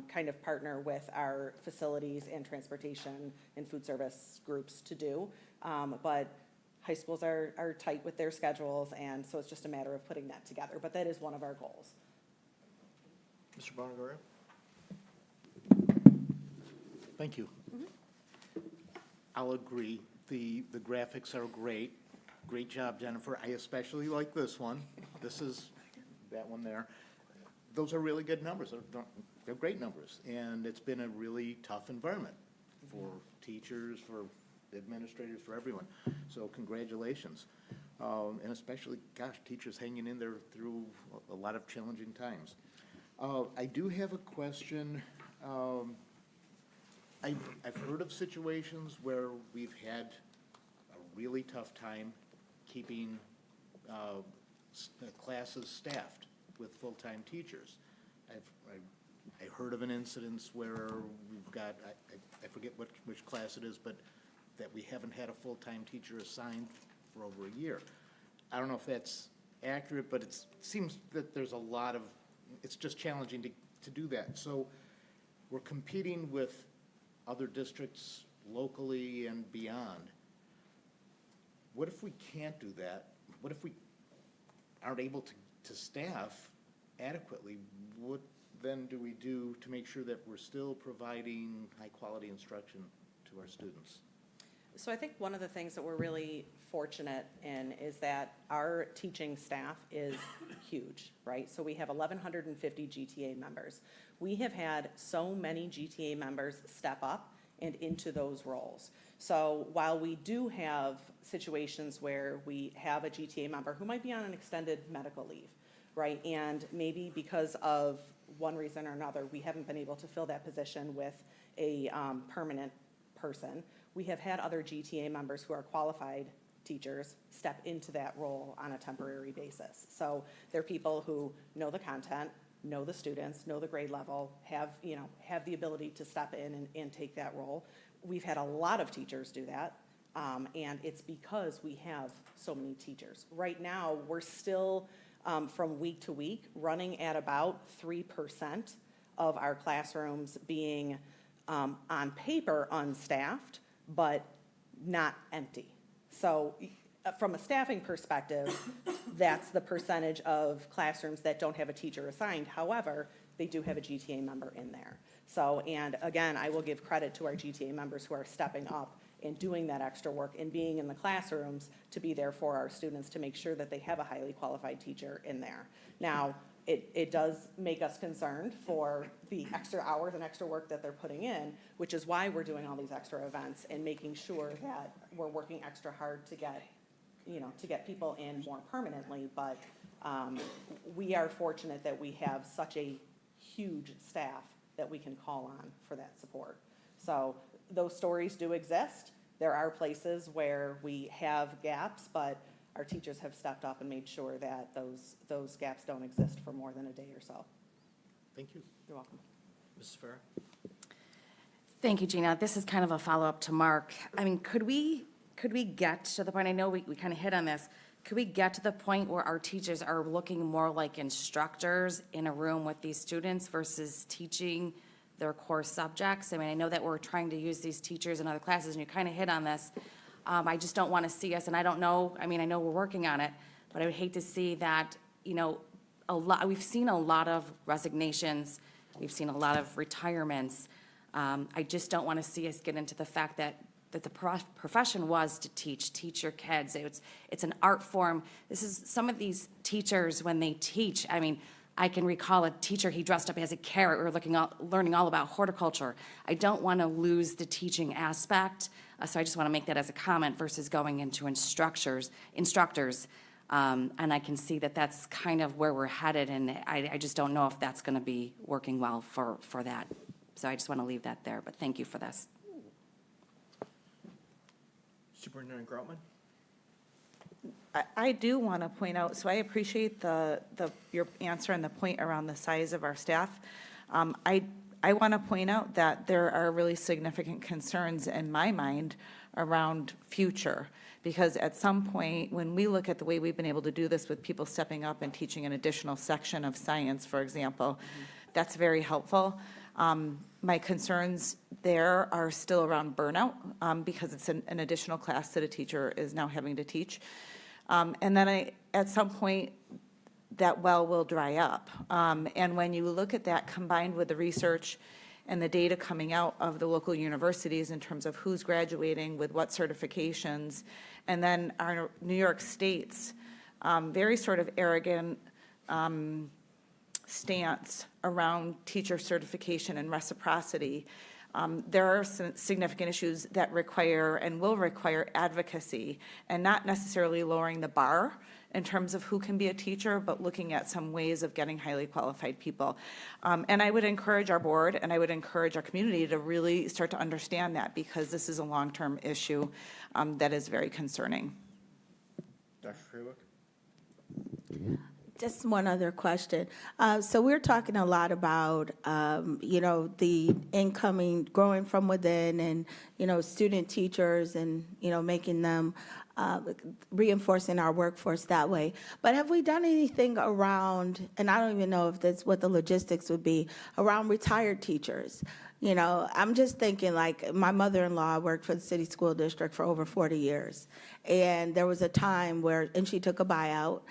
kind of partner with our facilities and transportation and food service groups to do. But high schools are tight with their schedules, and so it's just a matter of putting that together. But that is one of our goals. Mr. Bonagaria? Thank you. I'll agree. The graphics are great. Great job, Jennifer. I especially like this one. This is that one there. Those are really good numbers. They're great numbers. And it's been a really tough environment for teachers, for administrators, for everyone. So congratulations. And especially, gosh, teachers hanging in there through a lot of challenging times. I do have a question. I've heard of situations where we've had a really tough time keeping classes staffed with full-time teachers. I heard of an incident where we've got, I forget which class it is, but that we haven't had a full-time teacher assigned for over a year. I don't know if that's accurate, but it seems that there's a lot of, it's just challenging to do that. So we're competing with other districts locally and beyond. What if we can't do that? What if we aren't able to staff adequately? What then do we do to make sure that we're still providing high-quality instruction to our students? So I think one of the things that we're really fortunate in is that our teaching staff is huge, right? So we have 1,150 GTA members. We have had so many GTA members step up and into those roles. So while we do have situations where we have a GTA member who might be on an extended medical leave, right? And maybe because of one reason or another, we haven't been able to fill that position with a permanent person. We have had other GTA members who are qualified teachers step into that role on a temporary basis. So they're people who know the content, know the students, know the grade level, have the ability to step in and take that role. We've had a lot of teachers do that, and it's because we have so many teachers. Right now, we're still, from week to week, running at about 3% of our classrooms being on paper unstaffed, but not empty. So from a staffing perspective, that's the percentage of classrooms that don't have a teacher assigned. However, they do have a GTA member in there. So, and again, I will give credit to our GTA members who are stepping up and doing that extra work and being in the classrooms to be there for our students to make sure that they have a highly qualified teacher in there. Now, it does make us concerned for the extra hours and extra work that they're putting in, which is why we're doing all these extra events and making sure that we're working extra hard to get people in more permanently. But we are fortunate that we have such a huge staff that we can call on for that support. So those stories do exist. There are places where we have gaps, but our teachers have stepped up and made sure that those gaps don't exist for more than a day or so. Thank you. You're welcome. Mrs. Farah? Thank you, Gina. This is kind of a follow-up to Mark. I mean, could we get to the point, I know we kind of hit on this, could we get to the point where our teachers are looking more like instructors in a room with these students versus teaching their core subjects. I mean, I know that we're trying to use these teachers in other classes, and you kind of hit on this. I just don't want to see us, and I don't know, I mean, I know we're working on it, but I would hate to see that, you know, we've seen a lot of resignations, we've seen a lot of retirements. I just don't want to see us get into the fact that the profession was to teach your kids. It's an art form. This is, some of these teachers, when they teach, I mean, I can recall a teacher, he dressed up as a carrot. We were learning all about horticulture. I don't want to lose the teaching aspect, so I just want to make that as a comment versus going into instructors. And I can see that that's kind of where we're headed, and I just don't know if that's going to be working well for that. So I just want to leave that there, but thank you for this. Superintendent Groutman? I do want to point out, so I appreciate your answer and the point around the size of our staff. I want to point out that there are really significant concerns in my mind around future, because at some point, when we look at the way we've been able to do this with people stepping up and teaching an additional section of science, for example, that's very helpful. My concerns there are still around burnout, because it's an additional class that a teacher is now having to teach. And then at some point, that well will dry up. And when you look at that combined with the research and the data coming out of the local universities in terms of who's graduating with what certifications, and then our New York State's very sort of arrogant stance around teacher certification and reciprocity, there are some significant issues that require and will require advocacy, and not necessarily lowering the bar in terms of who can be a teacher, but looking at some ways of getting highly qualified people. And I would encourage our board, and I would encourage our community to really start to understand that, because this is a long-term issue that is very concerning. Dr. Freewick? Just one other question. So we're talking a lot about, the incoming, growing from within, and, student teachers, and, making them, reinforcing our workforce that way. But have we done anything around, and I don't even know if that's what the logistics would be, around retired teachers? I'm just thinking, like, my mother-in-law worked for the city school district for over 40 years. And there was a time where, and she took a buyout,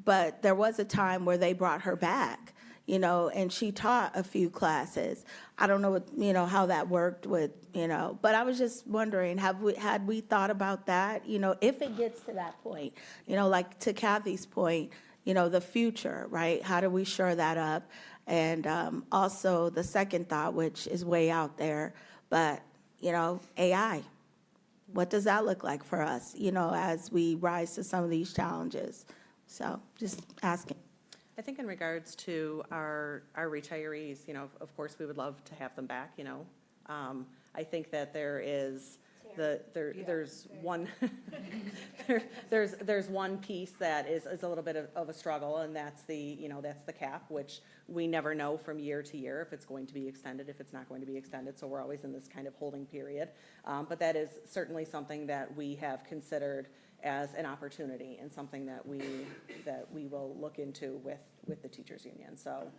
but there was a time where they brought her back, and she taught a few classes. I don't know how that worked with, but I was just wondering, had we thought about that, if it gets to that point, like to Kathy's point, the future, right? How do we shore that up? And also the second thought, which is way out there, but, AI. What does that look like for us, as we rise to some of these challenges? So just asking. I think in regards to our retirees, of course, we would love to have them back, I think that there's one, there's one piece that is a little bit of a struggle, and that's that's the cap, which we never know from year to year if it's going to be extended, if it's not going to be extended, so we're always in this kind of holding period. But that is certainly something that we have considered as an opportunity, and something that we will look into with the teachers union. So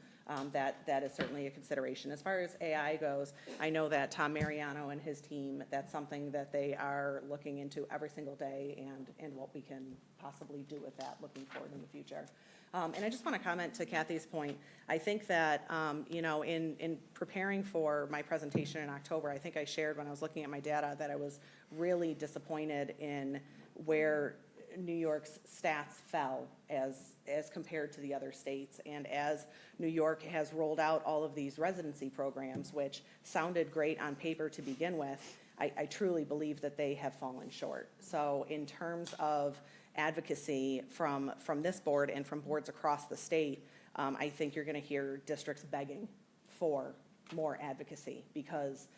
that is certainly a consideration. As far as AI goes, I know that Tom Mariano and his team, that's something that they are looking into every single day, and what we can possibly do with that looking forward in the future. And I just want to comment to Kathy's point. I think that, in preparing for my presentation in October, I think I shared when I was looking at my data that I was really disappointed in where New York's stats fell as compared to the other states. And as New York has rolled out all of these residency programs, which sounded great on paper to begin with, I truly believe that they have fallen short. So in terms of advocacy from this board and from boards across the state, I think you're going to hear districts begging for more advocacy, because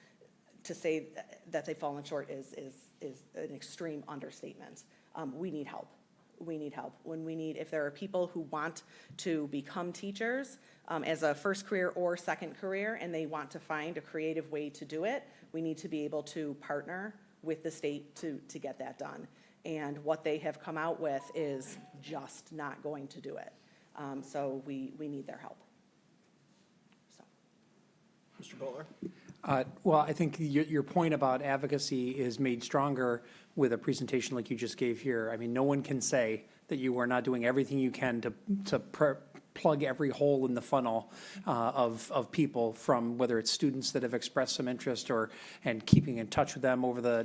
to say that they've fallen short is an extreme understatement. We need help. We need help. If there are people who want to become teachers as a first career or second career, and they want to find a creative way to do it, we need to be able to partner with the state to get that done. And what they have come out with is just not going to do it. So we need their help. So. Mr. Butler? Well, I think your point about advocacy is made stronger with a presentation like you just gave here. I mean, no one can say that you are not doing everything you can to plug every hole in the funnel of people, from whether it's students that have expressed some interest and keeping in touch with them over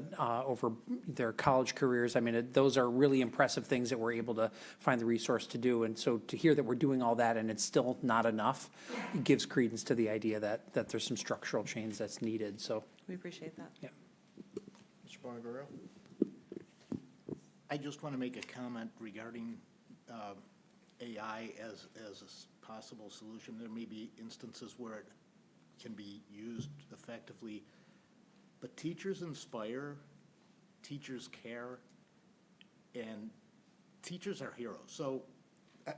their college careers. I mean, those are really impressive things that we're able to find the resource to do. And so to hear that we're doing all that and it's still not enough, it gives credence to the idea that there's some structural change that's needed. So We appreciate that. yeah. Mr. Bonagoro? I just want to make a comment regarding AI as a possible solution. There may be instances where it can be used effectively, but teachers inspire, teachers care, and teachers are heroes. So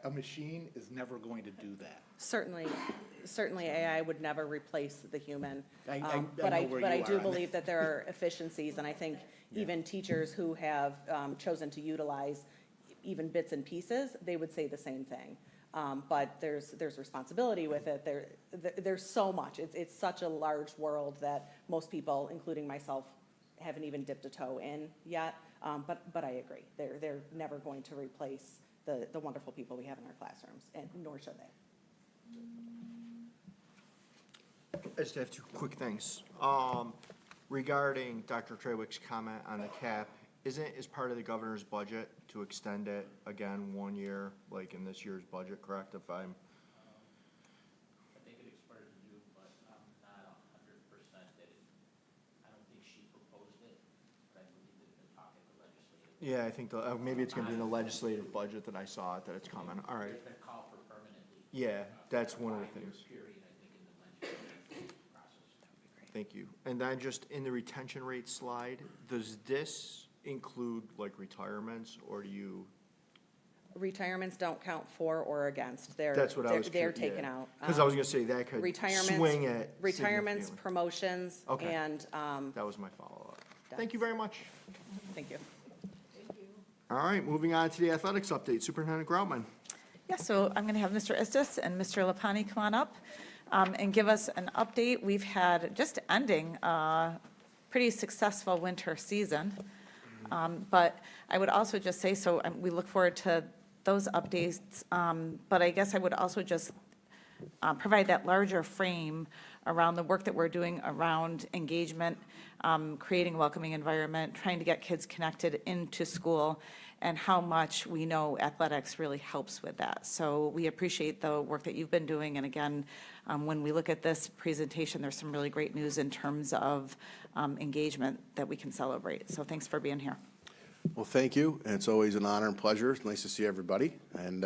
a machine is never going to do that. Certainly AI would never replace the human. I But know where but I you do are on believe that there are efficiencies, and I think even teachers who have chosen to utilize even bits and pieces, they would say the same thing. But there's responsibility with it. There's so much. It's such a large world that most people, including myself, haven't even dipped a toe in yet. But I agree. They're never going to replace the wonderful people we have in our classrooms, and nor should they. I just have two quick things. Regarding Dr. Trawick's comment on the cap, isn't it as part of the governor's budget to extend it again 1 year, like in this year's budget, correct? If I'm, I think it expires in June, but I'm not 100% that I don't think she proposed it, but I believe they've been talking to legislative. yeah, I think maybe it's gonna be in the legislative budget that I saw it, that it's coming. All right. There's been a call for permanently. Yeah, that's one of the things. Period, I think, in the legislative process. Thank you. And then just in the retention rate slide, does this include like retirements, or do you? Retirements don't count for or against. That's what I was. They're taken out. Because I was gonna say that could swing it. Retirements, significantly. promotions, Okay. and, That was my follow-up. Thank you very much. thank you. All right, moving on to the athletics update. Superintendent Groutman. Yeah, so I'm going to have Mr. Istis and Mr. Lapani come on up and give us an update. We've had, just ending, a pretty successful winter season. But I would also just say, so we look forward to those updates. But I guess I would also just provide that larger frame around the work that we're doing around engagement, creating a welcoming environment, trying to get kids connected into school, and how much we know athletics really helps with that. So we appreciate the work that you've been doing. And again, when we look at this presentation, there's some really great news in terms of engagement that we can celebrate. So thanks for being here. Well, thank you. And it's always an honor and pleasure. It's nice to see everybody. And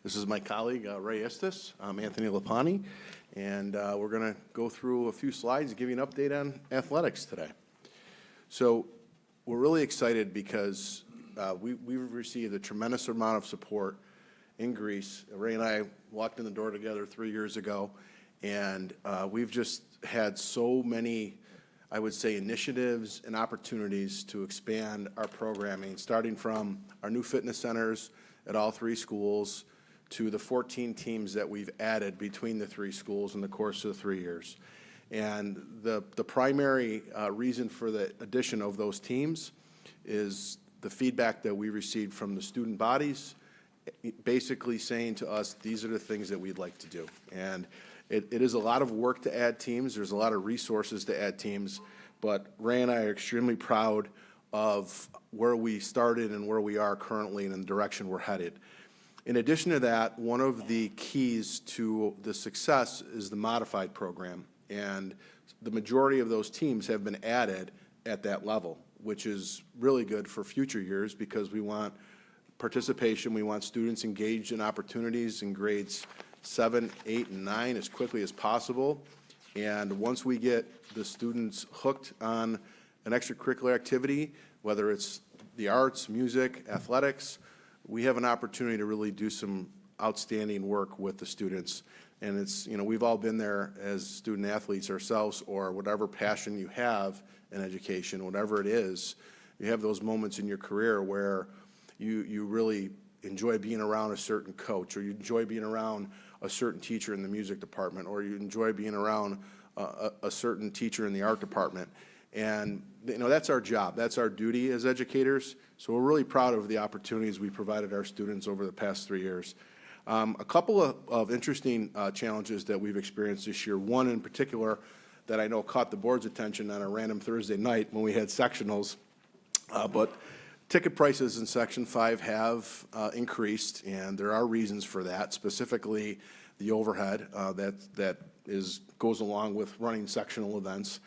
this is my colleague, Ray Estes. I'm Anthony Lapani. And we're going to go through a few slides and give you an update on athletics today. So we're really excited because we've received a tremendous amount of support in Greece. Ray and I walked in the door together 3 years ago, and we've just had so many, I would say, initiatives and opportunities to expand our programming, starting from our new fitness centers at all 3 schools to the 14 teams that we've added between the 3 schools in the course of the 3 years. And the primary reason for the addition of those teams is the feedback that we received from the student bodies, basically saying to us, these are the things that we'd like to do. And it is a lot of work to add teams. There's a lot of resources to add teams. But Ray and I are extremely proud of where we started and where we are currently and in the direction we're headed. In addition to that, one of the keys to the success is the modified program. And the majority of those teams have been added at that level, which is really good for future years because we want participation, we want students engaged in opportunities in grades 7, 8, and 9 as quickly as possible. And once we get the students hooked on an extracurricular activity, whether it's the arts, music, athletics, we have an opportunity to really do some outstanding work with the students. And it's, we've all been there as student athletes ourselves, or whatever passion you have in education, whatever it is, you have those moments in your career where you really enjoy being around a certain coach, or you enjoy being around a certain teacher in the music department, or you enjoy being around a certain teacher in the art department. And, you know, that's our job. That's our duty as educators. So we're really proud of the opportunities we provided our students over the past 3 years. A couple of interesting challenges that we've experienced this year. One in particular that I know caught the board's attention on a random Thursday night when we had sectionals. But ticket prices in Section 5 have increased, and there are reasons for that, specifically the overhead that goes along with running sectional events.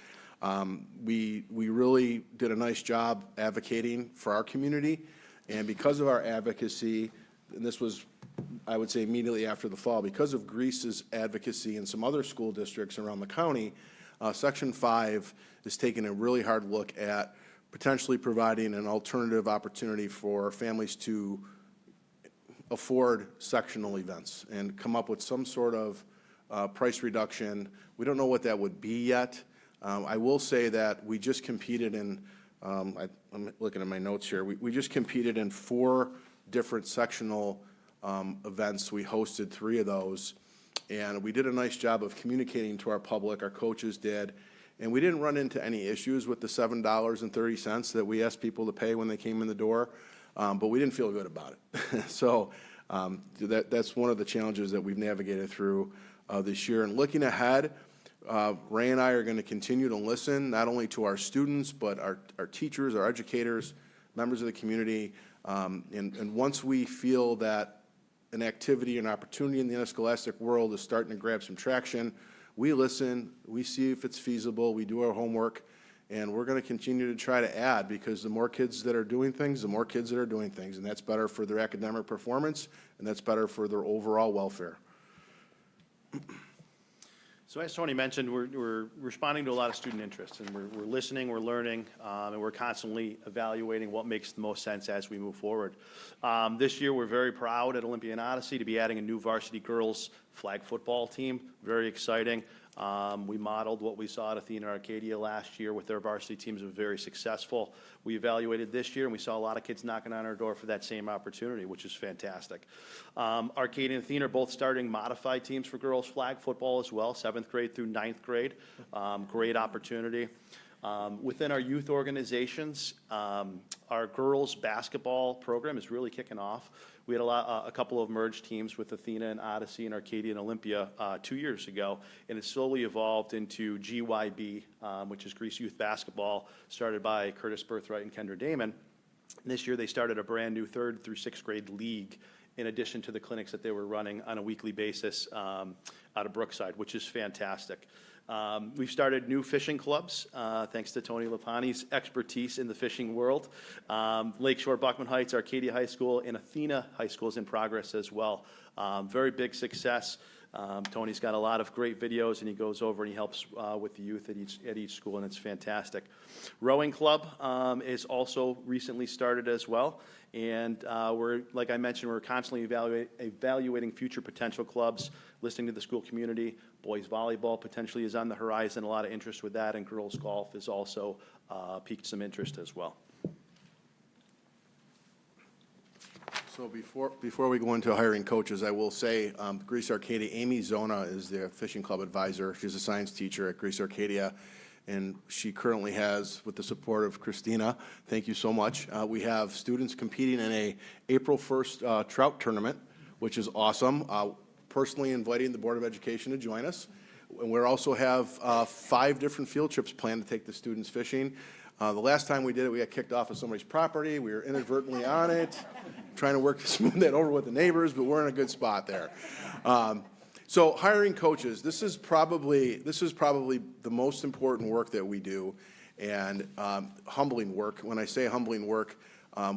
We really did a nice job advocating for our community, and because of our advocacy, and this was, I would say, immediately after the fall, because of Greece's advocacy and some other school districts around the county, Section 5 is taking a really hard look at potentially providing an alternative opportunity for families to afford sectional events and come up with some sort of price reduction. We don't know what that would be yet. I will say that we just competed in, I'm looking at my notes here, we just competed in 4 different sectional events. We hosted 3 of those, and we did a nice job of communicating to our public, our coaches did, and we didn't run into any issues with the $7.30 that we asked people to pay when they came in the door, but we didn't feel good about it. So that's one of the challenges that we've navigated through this year. And looking ahead, Ray and I are going to continue to listen, not only to our students, but our teachers, our educators, members of the community, and once we feel that an activity, an opportunity in the interscholastic world is starting to grab some traction, we listen, we see if it's feasible, we do our homework, and we're going to continue to try to add, because the more kids that are doing things, the more kids that are doing things, and that's better for their academic performance, and that's better for their overall welfare. So as Tony mentioned, we're responding to a lot of student interest, and we're listening, we're learning, and we're constantly evaluating what makes the most sense as we move forward. This year, we're very proud at Olympia and Odyssey to be adding a new varsity girls flag football team. Very exciting. We modeled what we saw at Athena Arcadia last year with their varsity teams. It was very successful. We evaluated this year, and we saw a lot of kids knocking on our door for that same opportunity, which is fantastic. Arcadia and Athena are both starting modified teams for girls flag football as well, 7th grade through 9th grade. Great opportunity. Within our youth organizations, our girls basketball program is really kicking off. We had a couple of merged teams with Athena and Odyssey and Arcadia and Olympia 2 years ago, and it slowly evolved into GYB, which is Greece Youth Basketball, started by Curtis Birthright and Kendra Damon. And this year they started a brand new 3rd through 6th grade league, in addition to the clinics that they were running on a weekly basis out of Brookside, which is fantastic. We've started new fishing clubs, thanks to Tony Lapani's expertise in the fishing world. Lakeshore, Buckman Heights, Arcadia High School, and Athena High School is in progress as well. Very big success. Tony's got a lot of great videos, and he goes over and he helps with the youth at each school, and it's fantastic. Rowing Club is also recently started as well, and like I mentioned, we're constantly evaluating future potential clubs, listening to the school community. Boys volleyball potentially is on the horizon, a lot of interest with that, and girls golf has also piqued some interest as well. So before we go into hiring coaches, I will say Greece Arcadia, Amy Zona is the fishing club advisor. She's a science teacher at Greece Arcadia, and she currently has, with the support of Christina, thank you so much, we have students competing in a April 1st trout tournament, which is awesome. Personally inviting the Board of Education to join us. And we also have 5 different field trips planned to take the students fishing. The last time we did it, we got kicked off of somebody's property. We were inadvertently on it, trying to work to smooth that over with the neighbors, but we're in a good spot there. So hiring coaches, this is probably the most important work that we do, and humbling work. When I say humbling work,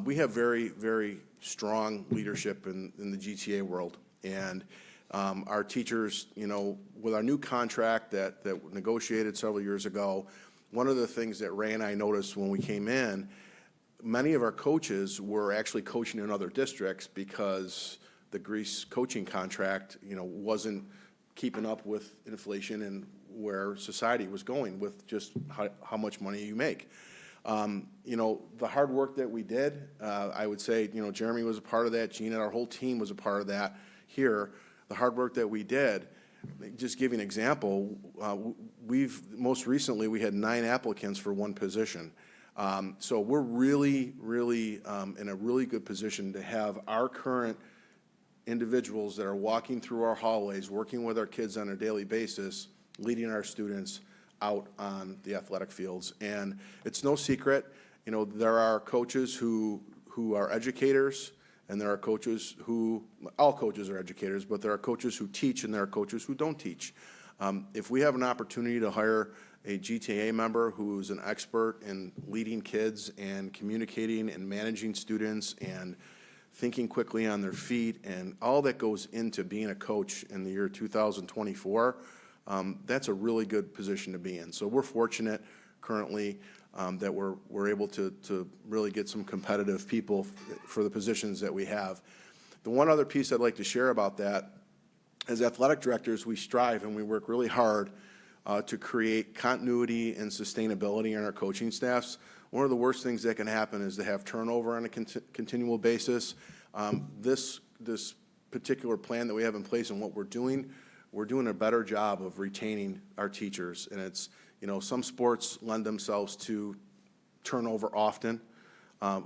we have very, very strong leadership in the GTA world, and our teachers, you know, with our new contract that negotiated several years ago, one of the things that Ray and I noticed when we came in, many of our coaches were actually coaching in other districts because the Greece coaching contract, you know, wasn't keeping up with inflation and where society was going with just how much money you make. You know, the hard work that we did, I would say, you know, Jeremy was a part of that, Gina, our whole team was a part of that here. The hard work that we did just give you an example, most recently, we had 9 applicants for 1 position. So we're really, really in a really good position to have our current individuals that are walking through our hallways, working with our kids on a daily basis, leading our students out on the athletic fields. And it's no secret, you know, there are coaches who are educators, and there are coaches who, all coaches are educators, but there are coaches who teach and there are coaches who don't teach. If we have an opportunity to hire a GTA member who's an expert in leading kids and communicating and managing students and thinking quickly on their feet and all that goes into being a coach in the year 2024, that's a really good position to be in. So we're fortunate currently that we're able to really get some competitive people for the positions that we have. The one other piece I'd like to share about that, as athletic directors, we strive and we work really hard to create continuity and sustainability in our coaching staffs. One of the worst things that can happen is to have turnover on a continual basis. This particular plan that we have in place and what we're doing a better job of retaining our teachers. And it's, you know, some sports lend themselves to turnover often.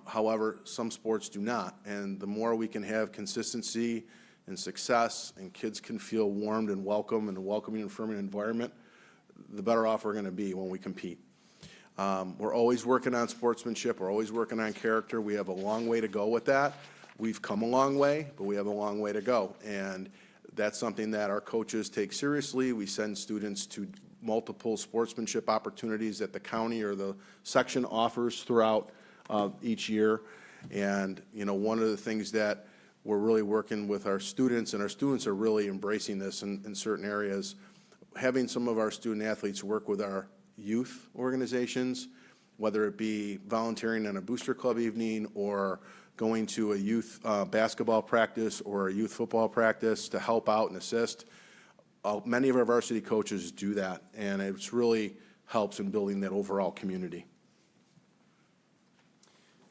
However, some sports do not. And the more we can have consistency and success and kids can feel warmed and welcome in a welcoming and affirming environment, the better off we're going to be when we compete. We're always working on sportsmanship. We're always working on character. We have a long way to go with that. We've come a long way, but we have a long way to go. And that's something that our coaches take seriously. We send students to multiple sportsmanship opportunities that the county or the section offers throughout each year. And, you know, one of the things that we're really working with our students, and our students are really embracing this in certain areas, having some of our student athletes work with our youth organizations, whether it be volunteering on a booster club evening or going to a youth basketball practice or a youth football practice to help out and assist. Many of our varsity coaches do that, and it really helps in building that overall community.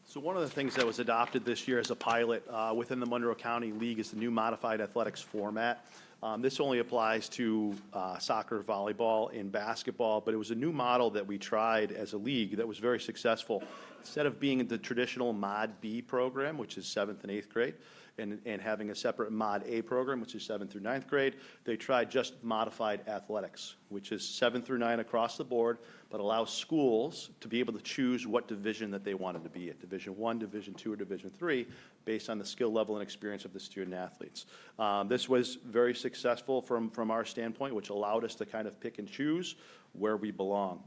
So one of the things that was adopted this year as a pilot within the Monroe County League is the new modified athletics format. This only applies to soccer, volleyball, and basketball, but it was a new model that we tried as a league that was very successful. Instead of being the traditional Mod B program, which is 7th and 8th grade, and having a separate Mod A program, which is 7th through 9th grade, they tried just modified athletics, which is 7 through 9 across the board, but allows schools to be able to choose what division that they wanted to be at, Division I, Division II, or Division III, based on the skill level and experience of the student athletes. This was very successful from our standpoint, which allowed us to kind of pick and choose where we belong.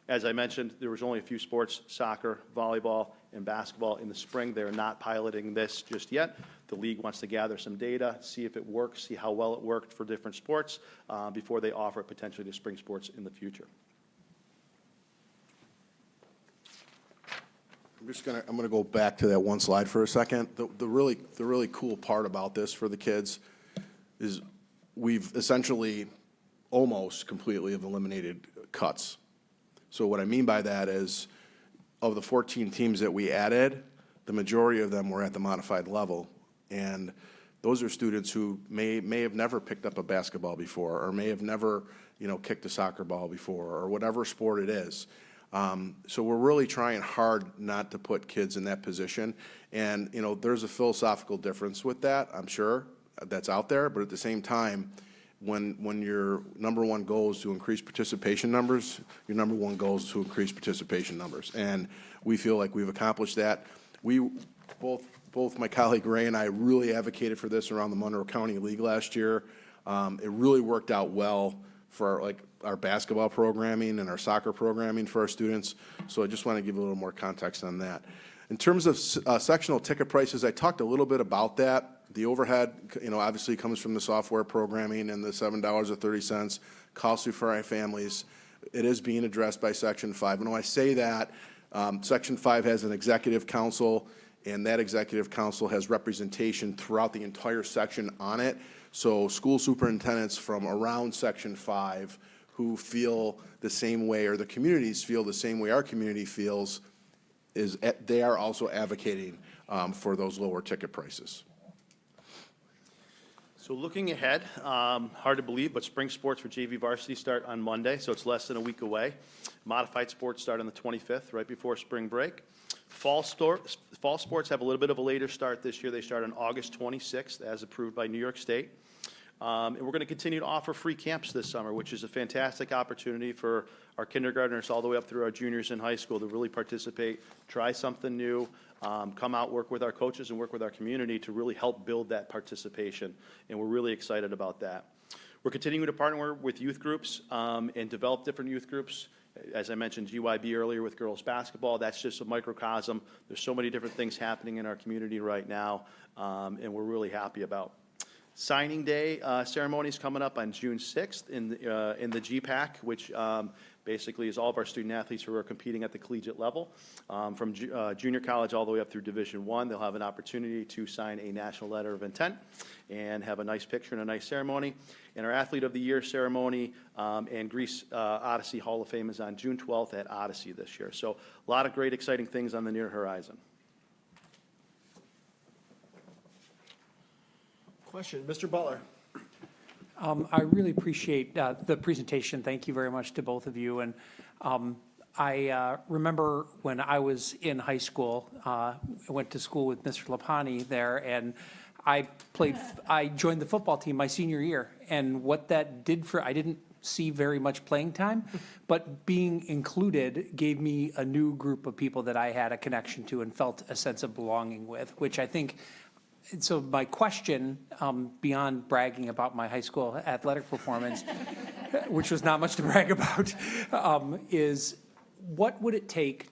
As I mentioned, there was only a few sports, soccer, volleyball, and basketball in the spring. They're not piloting this just yet. The league wants to gather some data, see if it works, see how well it worked for different sports before they offer it potentially to spring sports in the future. I'm gonna go back to that one slide for a second. The really cool part about this for the kids is we've essentially almost completely have eliminated cuts. So what I mean by that is, of the 14 teams that we added, the majority of them were at the modified level. And those are students who may have never picked up a basketball before, or may have never, you know, kicked a soccer ball before, or whatever sport it is. So we're really trying hard not to put kids in that position. And, you know, there's a philosophical difference with that, I'm sure, that's out there. But at the same time, when your number one goal is to increase participation numbers, your number one goal is to increase participation numbers. And we feel like we've accomplished that. We, both my colleague Ray and I really advocated for this around the Monroe County League last year. It really worked out well for our basketball programming and our soccer programming for our students. So I just want to give a little more context on that. In terms of sectional ticket prices, I talked a little bit about that. The overhead, you know, obviously comes from the software programming and the $7.30 costly for our families. It is being addressed by Section 5. And when I say that, Section 5 has an executive council, and that executive council has representation throughout the entire section on it. So school superintendents from around Section 5 who feel the same way, or the communities feel the same way our community feels, they are also advocating for those lower ticket prices. So looking ahead, hard to believe, but spring sports for JV varsity start on Monday, so it's less than a week away. Modified sports start on the 25th, right before spring break. Fall sports have a little bit of a later start this year. They start on August 26th, as approved by New York State. And we're going to continue to offer free camps this summer, which is a fantastic opportunity for our kindergartners all the way up through our juniors in high school to really participate, try something new, come out, work with our coaches and work with our community to really help build that participation. And we're really excited about that. We're continuing to partner with youth groups and develop different youth groups. As I mentioned, GYB earlier with girls basketball, that's just a microcosm. There's so many different things happening in our community right now, and we're really happy about. Signing day ceremony is coming up on June 6th in the GPAC, which basically is all of our student athletes who are competing at the collegiate level. From junior college all the way up through Division I, they'll have an opportunity to sign a national letter of intent and have a nice picture and a nice ceremony. And our Athlete of the Year ceremony and Greece Odyssey Hall of Fame is on June 12th at Odyssey this year. So a lot of great, exciting things on the near horizon. Question, Mr. Butler. I really appreciate the presentation. Thank you very much to both of you. And I remember when I was in high school, I went to school with Mr. Lapani there, and I joined the football team my senior year. And what that did I didn't see very much playing time, but being included gave me a new group of people that I had a connection to and felt a sense of belonging with, which I think. So my question, beyond bragging about my high school athletic performance, which was not much to brag about, is what would it take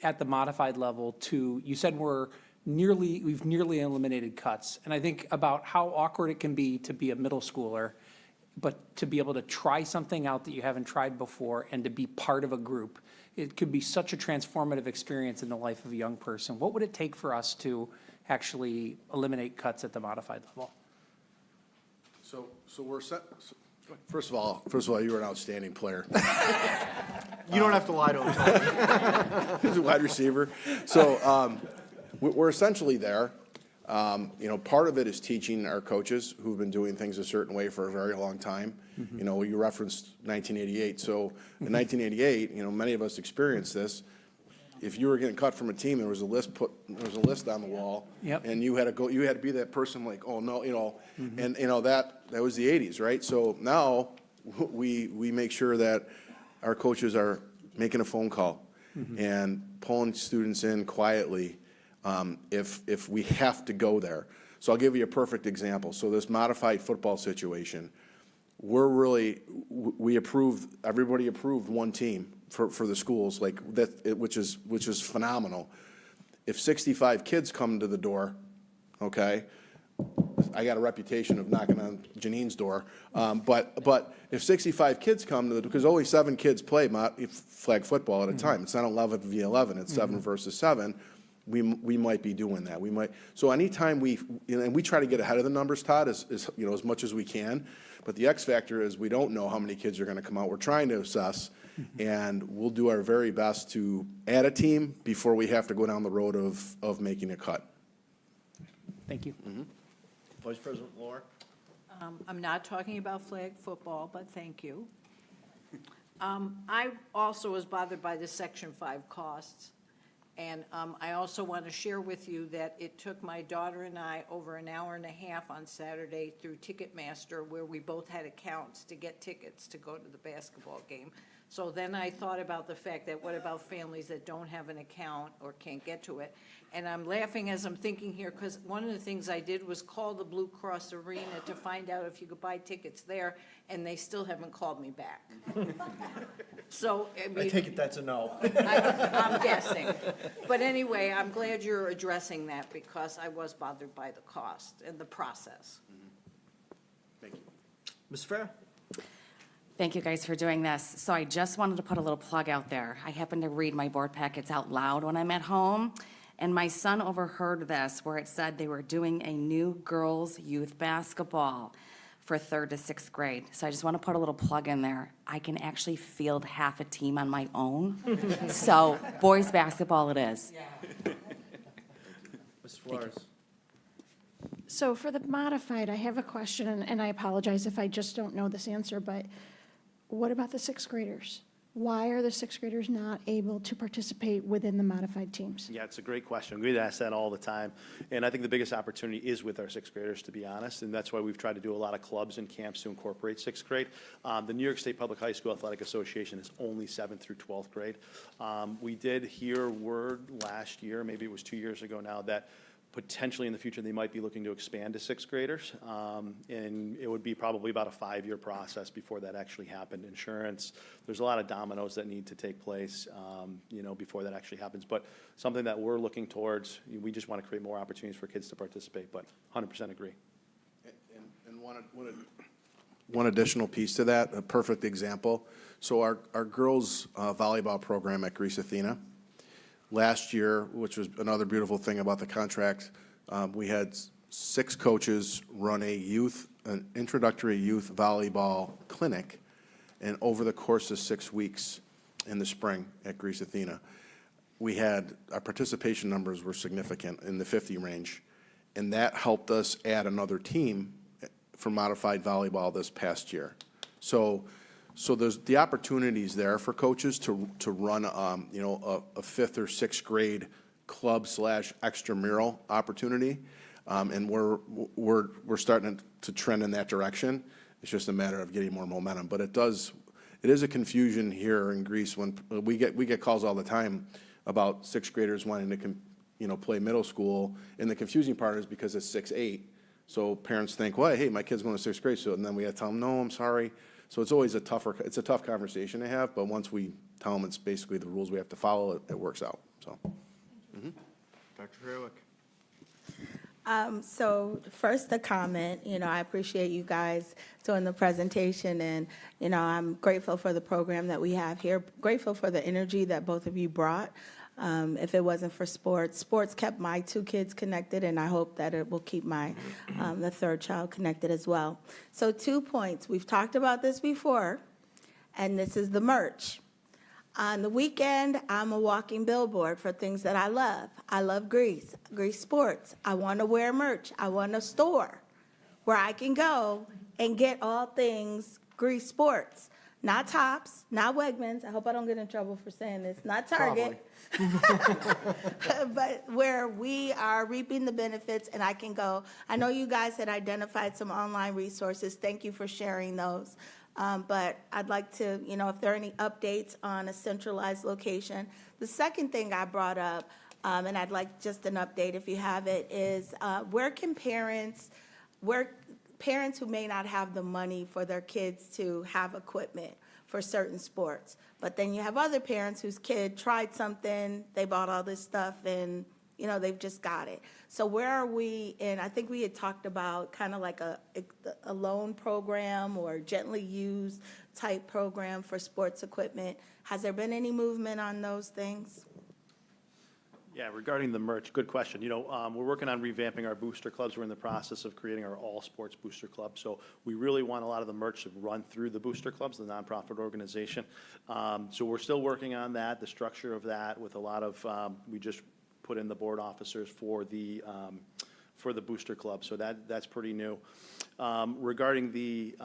at the modified level to, you said we've nearly eliminated cuts, and I think about how awkward it can be to be a middle schooler, but to be able to try something out that you haven't tried before and to be part of a group. It could be such a transformative experience in the life of a young person. What would it take for us to actually eliminate cuts at the modified level? So we're set. First of all, you were an outstanding player. You don't have to lie to him. He's a wide receiver. So we're essentially there. Part of it is teaching our coaches who've been doing things a certain way for a very long time. Mm-hmm. You referenced 1988. So in 1988, many of us experienced this. If you were getting cut from a team, there was a list on the wall, Yep. and you had to be that person like, oh no, Mm-hmm. and that was the 80s, right? So now we make sure that our coaches are making a phone call Mm-hmm. and pulling students in quietly if we have to go there. So I'll give you a perfect example. So this modified football situation, everybody approved one team for the schools, like that, which is phenomenal. If 65 kids come to the door, okay, I got a reputation of knocking on Janine's door, but if 65 kids come to because only 7 kids play flag football at a time. It's not 11 v 11. It's 7 versus 7. We might be doing that. So anytime and we try to get ahead of the numbers, Todd, as much as we can. But the X factor is we don't know how many kids are going to come out. We're trying to assess, and we'll do our very best to add a team before we have to go down the road of making a cut. Thank you. Mm-hmm. Vice President Lohr. I'm not talking about flag football, but thank you. I also was bothered by the Section 5 costs. And I also want to share with you that it took my daughter and I over an hour and a half on Saturday through Ticketmaster, where we both had accounts, to get tickets to go to the basketball game. So then I thought about the fact that what about families that don't have an account or can't get to it? And I'm laughing as I'm thinking here, because one of the things I did was call the Blue Cross Arena to find out if you could buy tickets there, and they still haven't called me back. So, I mean, I take it that's a no. I'm guessing. But anyway, I'm glad you're addressing that, because I was bothered by the cost and the process. Thank you. Ms. Fair? Thank you guys for doing this. So I just wanted to put a little plug out there. I happen to read my board packets out loud when I'm at home, and my son overheard this where it said they were doing a new girls' youth basketball for 3rd to 6th grade. So I just want to put a little plug in there. I can actually field half a team on my own. So boys' basketball it is. Ms. Flores? So for the modified, I have a question, and I apologize if I just don't know this answer, but what about the sixth graders? Why are the sixth graders not able to participate within the modified teams? Yeah, it's a great question. We get asked that all the time. And I think the biggest opportunity is with our sixth graders, to be honest. And that's why we've tried to do a lot of clubs and camps to incorporate sixth grade. The New York State Public High School Athletic Association is only 7th through 12th grade. We did hear word last year, maybe it was 2 years ago now, that potentially in the future, they might be looking to expand to sixth graders. And it would be probably about a 5-year process before that actually happened. Insurance, there's a lot of dominoes that need to take place, before that actually happens. But something that we're looking towards, we just want to create more opportunities for kids to participate, but 100% agree. And one additional piece to that, a perfect example. So our girls' volleyball program at Greece Athena, last year, which was another beautiful thing about the contract, we had 6 coaches run an introductory youth volleyball clinic, and over the course of 6 weeks in the spring at Greece Athena, our participation numbers were significant in the 50 range, and that helped us add another team for modified volleyball this past year. So there's the opportunities there for coaches to run, a 5th or 6th grade club / extramural opportunity, and we're starting to trend in that direction. It's just a matter of getting more momentum. But it is a confusion here in Greece when we get calls all the time about 6th graders wanting to play middle school, and the confusing part is because it's 6-8. So parents think, well, hey, my kid's going to 6th grade, so and then we have to tell them, no, I'm sorry. So it's always a tough conversation to have, but once we tell them it's basically the rules we have to follow, it works out, so. Dr. Freilich. So first, a comment, I appreciate you guys doing the presentation, and, I'm grateful for the program that we have here, grateful for the energy that both of you brought. If it wasn't for sports kept my 2 kids connected, and I hope that it will keep the 3rd child connected as well. So 2 points. We've talked about this before, and this is the merch. On the weekend, I'm a walking billboard for things that I love. I love Greece sports. I want to wear merch. I want a store where I can go and get all things Greece sports. Not Tops, not Wegmans. I hope I don't get in trouble for saying this. Not Target. But where we are reaping the benefits, and I can go. I know you guys had identified some online resources. Thank you for sharing those. But I'd like to, if there are any updates on a centralized location. The second thing I brought up, and I'd like just an update if you have it, is where parents who may not have the money for their kids to have equipment for certain sports. But then you have other parents whose kid tried something, they bought all this stuff, and, they've just got it. So where are we? And I think we had talked about kind of like a loan program or gently used type program for sports equipment. Has there been any movement on those things? Yeah, regarding the merch, good question. We're working on revamping our booster clubs. We're in the process of creating our all-sports booster club. So we really want a lot of the merch to run through the booster clubs, the nonprofit organization. So we're still working on that, the structure of that, with a lot of, we just put in the board officers for the booster club. So that's pretty new. Regarding the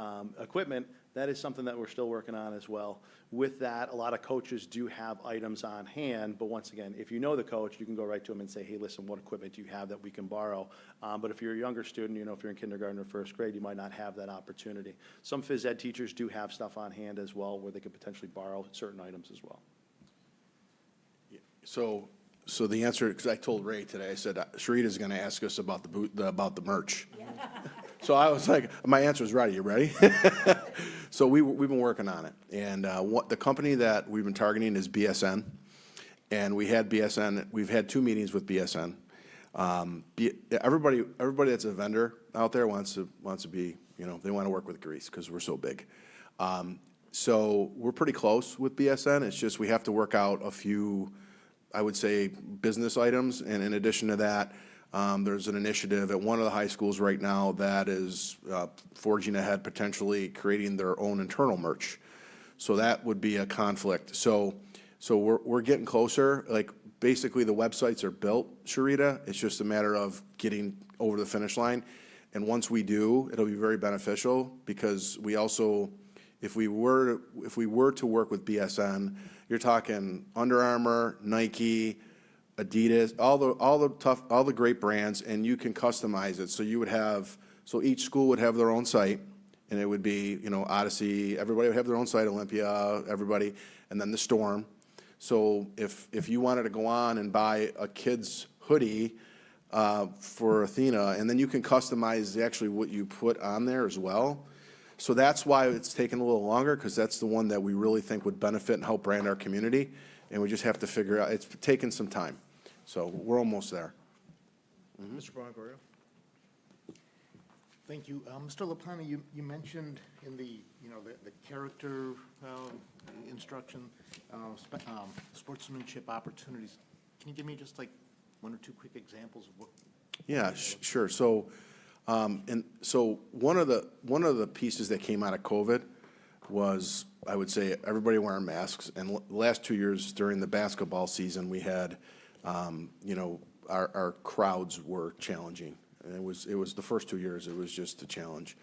equipment, that is something that we're still working on as well. With that, a lot of coaches do have items on hand, but once again, if you know the coach, you can go right to them and say, hey, listen, what equipment do you have that we can borrow? But if you're a younger student, if you're in kindergarten or 1st grade, you might not have that opportunity. Some phys ed teachers do have stuff on hand as well where they could potentially borrow certain items as well. So the answer, because I told Ray today, I said, Sharita's going to ask us about the merch. So I was like, my answer is ready. You ready? So we've been working on it. And the company that we've been targeting is BSN. And we've had 2 meetings with BSN. Everybody that's a vendor out there wants to be, they want to work with Greece because we're so big. So we're pretty close with BSN. It's just we have to work out a few, I would say, business items. And in addition to that, there's an initiative at one of the high schools right now that is forging ahead, potentially creating their own internal merch. So that would be a conflict. So we're getting closer. Like, basically, the websites are built, Sharita. It's just a matter of getting over the finish line. And once we do, it'll be very beneficial because we also, if we were to work with BSN, you're talking Under Armour, Nike, Adidas, all the great brands, and you can customize it. So you would have, so each school would have their own site, and it would be, you know, Odyssey, everybody would have their own site, Olympia, everybody, and then the Storm. So if you wanted to go on and buy a kid's hoodie for Athena, and then you can customize actually what you put on there as well. So that's why it's taken a little longer, because that's the one that we really think would benefit and help brand our community. And we just have to figure out, it's taken some time. So we're almost there. Mr. Bongorio? Thank you. Mr. Lapani, you mentioned in the, you know, the character instruction, sportsmanship opportunities. Can you give me just like one or two quick examples of what? Yeah, sure. So, one of the pieces that came out of COVID was, I would say, everybody wearing masks. And the last 2 years during the basketball season, we had, you know, our crowds were challenging. And it was the first 2 years, it was just a challenge.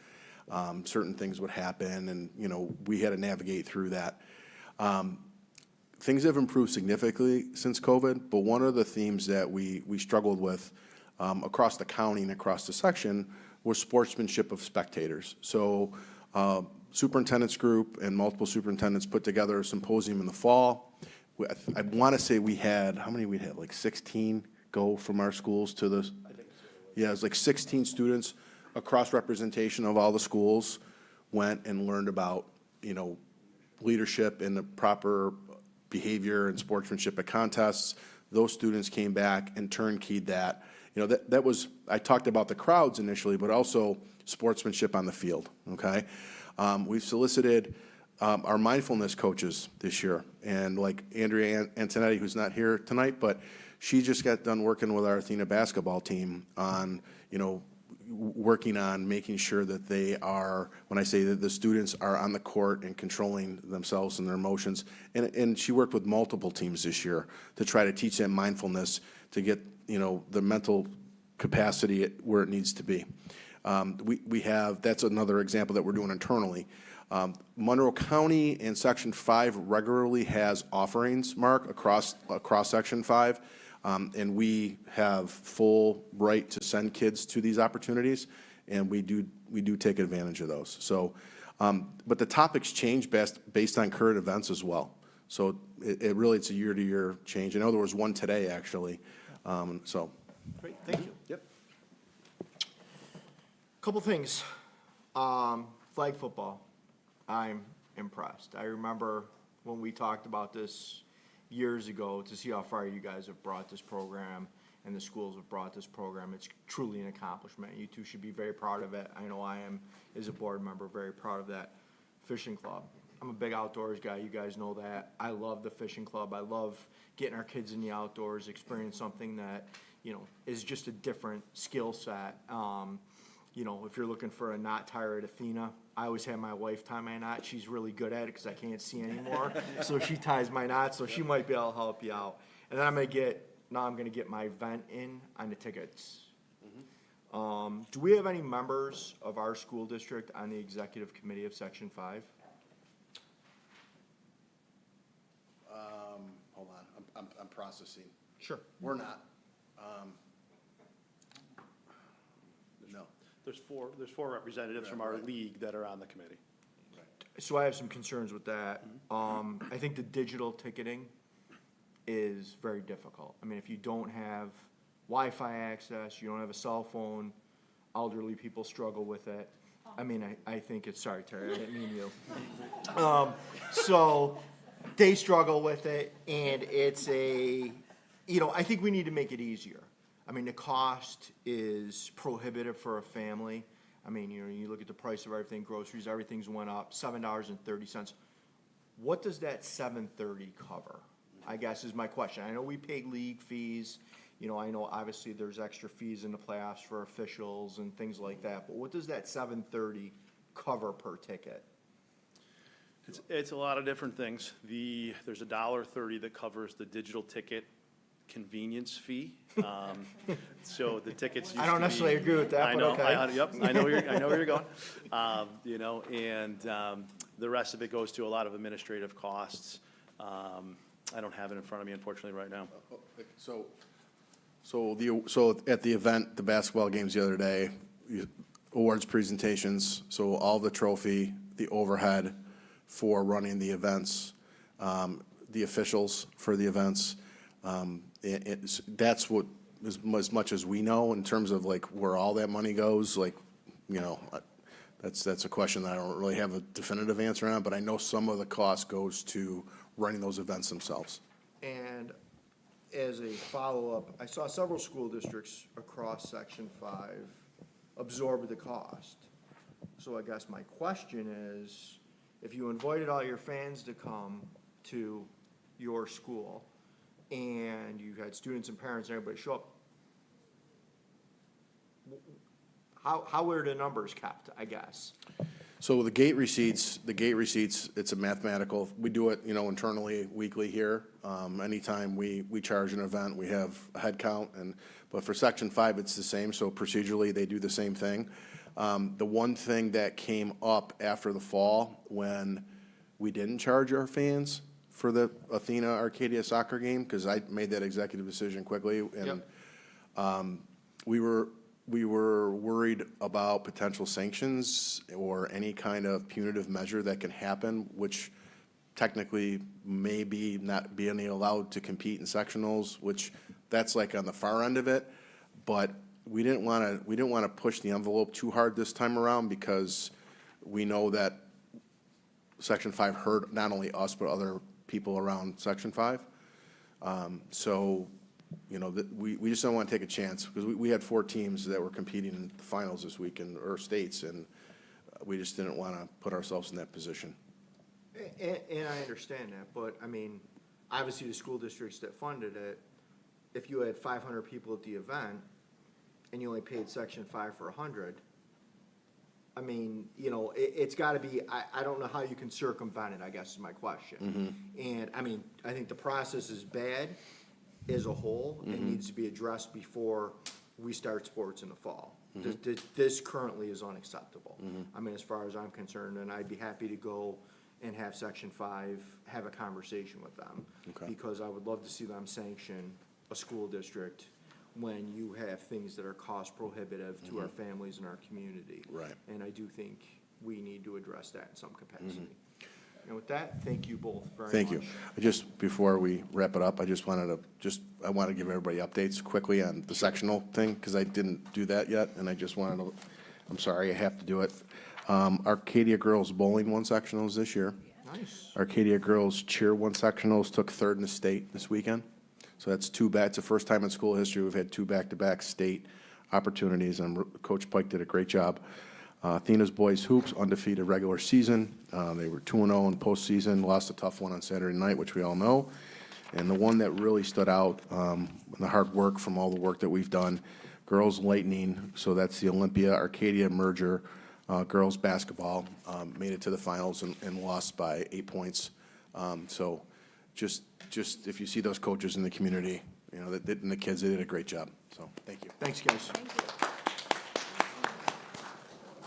Certain things would happen, and, you know, we had to navigate through that. Things have improved significantly since COVID, but one of the themes that we struggled with across the county and across the section was sportsmanship of spectators. So superintendent's group and multiple superintendents put together a symposium in the fall. I want to say we had, how many we had, like 16 go from our schools to the, yeah, it was like 16 students, a cross-representation of all the schools went and learned about, you know, leadership and the proper behavior and sportsmanship at contests. Those students came back and turnkeyed that. You know, that was, I talked about the crowds initially, but also sportsmanship on the field, okay? We've solicited our mindfulness coaches this year, and like Andrea Antonetti, who's not here tonight, but she just got done working with our Athena basketball team on, you know, working on making sure that they are, when I say that the students are on the court and controlling themselves and their emotions, and she worked with multiple teams this year to try to teach them mindfulness to get, you know, the mental capacity where it needs to be. We have, that's another example that we're doing internally. Monroe County and Section 5 regularly has offerings, Mark, across Section 5. And we have full right to send kids to these opportunities, and we do take advantage of those. So, but the topics change based on current events as well. So it really, it's a year-to-year change. I know there was one today, actually, so. Great, thank you. Yep. Couple things. Flag football, I'm impressed. I remember when we talked about this years ago to see how far you guys have brought this program and the schools have brought this program. It's truly an accomplishment. You two should be very proud of it. I know I am, as a board member, very proud of that. Fishing club. I'm a big outdoors guy. You guys know that. I love the fishing club. I love getting our kids in the outdoors, experience something that, you know, is just a different skill set. You know, if you're looking for a knot tire at Athena, I always have my wife tie my knot. She's really good at it because I can't see anymore. So she ties my knot, so she might be able to help you out. And then I'm going to get my vent in on the tickets. Do we have any members of our school district on the executive committee of Section 5? Hold on, I'm processing. Sure. We're not. No. There's four representatives from our league that are on the committee. So I have some concerns with that. I think the digital ticketing is very difficult. I mean, if you don't have Wi-Fi access, you don't have a cell phone, elderly people struggle with it. I mean, I think it's, sorry, Terry, I didn't mean you. So they struggle with it, and it's a, you know, I think we need to make it easier. I mean, the cost is prohibitive for a family. I mean, you know, you look at the price of everything, groceries, everything's went up, $7.30. What does that $7.30 cover? I guess is my question. I know we pay league fees. You know, I know obviously there's extra fees in the playoffs for officials and things like that. But what does that $7.30 cover per ticket? It's a lot of different things. There's $1.30 that covers the digital ticket convenience fee. So the tickets used I to don't be. necessarily agree with that, I but know, okay. Yep, I know where you're going. You know, and the rest of it goes to a lot of administrative costs. I don't have it in front of me, unfortunately, right now. So at the event, the basketball games the other day, awards presentations, so all the trophy, the overhead for running the events, the officials for the events, that's what, as much as we know in terms of like where all that money goes, like, you know, that's a question that I don't really have a definitive answer on, but I know some of the cost goes to running those events themselves. And as a follow-up, I saw several school districts across Section 5 absorb the cost. So I guess my question is, if you invited all your fans to come to your school, and you had students and parents and everybody show up, how were the numbers kept, I guess? So the gate receipts, it's a mathematical, we do it, you know, internally, weekly here. Anytime we charge an event, we have a head count, but for Section 5, it's the same, so procedurally, they do the same thing. The one thing that came up after the fall, when we didn't charge our fans for the Athena Arcadia soccer game, because I made that executive decision quickly, and we were worried about potential sanctions or any kind of punitive measure that can happen, which technically may be not being allowed to compete in sectionals, which that's like on the far end of it. But we didn't want to push the envelope too hard this time around, because we know that Section 5 hurt not only us, but other people around Section 5. So, you know, we just don't want to take a chance, because we had 4 teams that were competing in the finals this week, or states, and we just didn't want to put ourselves in that position. And I understand that, but I mean, obviously the school districts that funded it, if you had 500 people at the event and you only paid Section 5 for 100, I mean, you know, it's got to be, I don't know how you can circumvent it, I guess is my question. And I mean, I think the process is bad as a whole. It needs to be addressed before we start sports in the fall. This currently is unacceptable. I mean, as far as I'm concerned, and I'd be happy to go and have Section 5 have a conversation with them. Because I would love to see them sanction a school district when you have things that are cost prohibitive to our families and our community. Right. And I do think we need to address that in some capacity. And with that, thank you both very much. Thank you. Just before we wrap it up, I just wanted to I want to give everybody updates quickly on the sectional thing, because I didn't do that yet, and I just wanted to, I'm sorry, I have to do it. Arcadia girls bowling won sectionals this year. Nice. Arcadia girls cheer won sectionals, took 3rd in the state this weekend. So that's it's the first time in school history we've had 2 back-to-back state opportunities, and Coach Pike did a great job. Athena's boys hoops, undefeated regular season. They were 2-0 in postseason, lost a tough one on Saturday night, which we all know. And the one that really stood out, the hard work from all the work that we've done, girls Lightning, so that's the Olympia Arcadia merger, girls basketball, made it to the finals and lost by 8 points. So just if you see those coaches in the community, you know, and the kids, they did a great job. So thank you. Thanks, guys.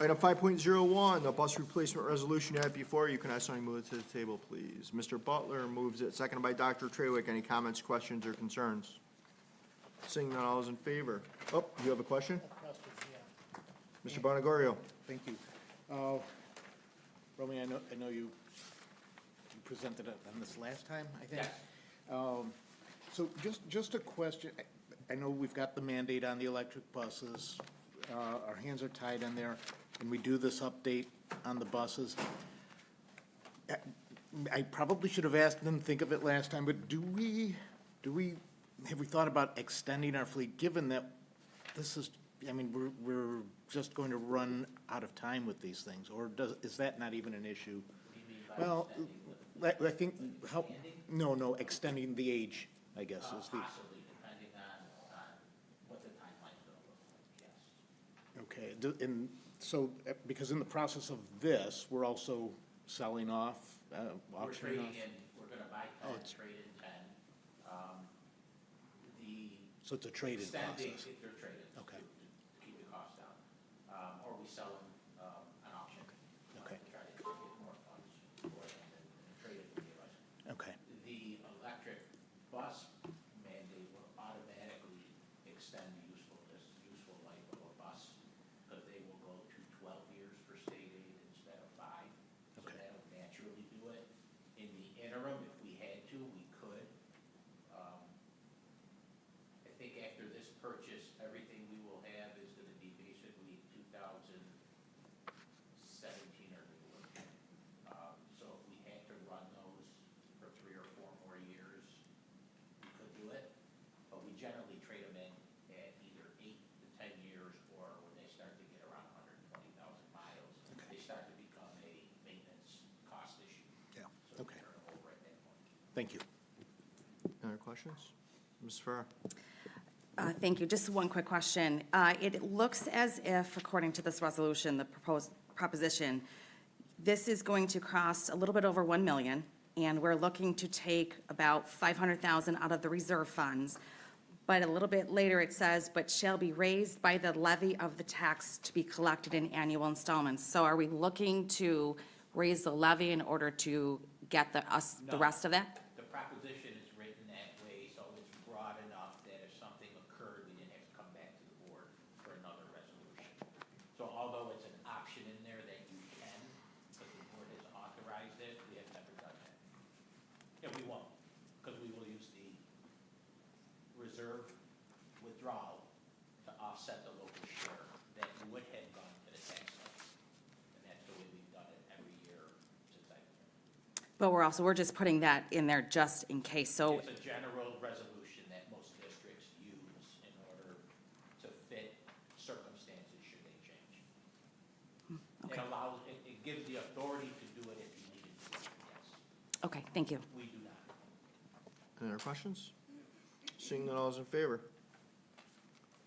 Item 5.01, the bus replacement resolution you have before you. Can I somebody move it to the table, please? Mr. Butler moves it, seconded by Dr. Trewick. Any comments, questions, or concerns? Seeing none, all those in favor? Oh, you have a question? Mr. Bonagorio. Thank you. Romy, I know you presented it on this last time, I think. So just a question. I know we've got the mandate on the electric buses. Our hands are tied in there, and we do this update on the buses. I probably should have asked them, think of it last time, but have we thought about extending our fleet, given that this is, I mean, we're just going to run out of time with these things, or is that not even an issue? Well, I think, no, extending the age, I guess, is the. Possibly, depending on what the timeline's gonna look like, yes. Okay, and so, because in the process of this, we're also selling off, auctioning off. We're gonna buy 10, trade in 10. So it's a trade-in extending process? their trade-ins Okay. to keep the cost down. Or we sell them an option. Okay. To try to get more funds for them than the trade-in would give us. Okay. The electric bus mandate will automatically extend the useful life of a bus, because they will go to 12 years for state aid instead of 5. So Okay. that'll naturally do it. In the interim, if we had to, we could. I think after this purchase, everything we will have is gonna be basically 2017 or newer. So if we had to run those for 3 or 4 more years, we could do it. But we generally trade them in at either 8 to 10 years, or when they start to get around 120,000 miles, they start to become a maintenance cost issue. Yeah, So we okay. turn them over at that point. Thank you. Any other questions? Ms. Farah? Thank you. Just one quick question. It looks as if, according to this resolution, the proposed proposition, this is going to cost a little bit over 1 million, and we're looking to take about 500,000 out of the reserve funds. But a little bit later, it says, "but shall be raised by the levy of the tax to be collected in annual installments." So are we looking to raise the levy in order to get the No. rest of that? The proposition is written that way, so it's broad enough that if something occurred, we didn't have to come back to the board for another resolution. So although it's an option in there that you can, but the board has authorized it, we have never done that. And we won't, because we will use the reserve withdrawal to offset the local share that would have gone to the tax levy. And that's the way we've done it every year since I've been here. But we're just putting that in there just in case, so. It's a general resolution that most districts use in order to fit circumstances should they change. It allows, it gives the authority to do it if you needed to, yes. Okay, thank you. We do not. Any other questions? Seeing none, all is in favor?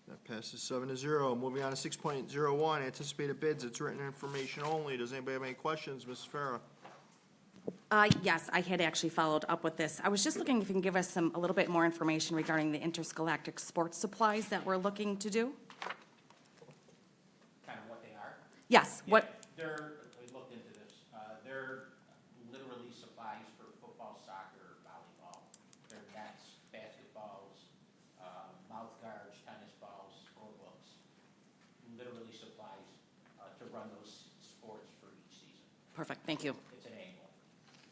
That passes 7-0. Moving on to 6.01, anticipated bids. It's written information only. Does anybody have any questions? Mrs. Farah? Yes, I had actually followed up with this. I was just looking if you can give us a little bit more information regarding the interscholastic sports supplies that we're looking to do? Kind of what they are. Yes, what, We looked into this. They're literally supplies for football, soccer, volleyball. They're nets, basketballs, mouth guards, tennis balls, scorebooks. Literally supplies to run those sports for each season. perfect, thank you. It's an annual.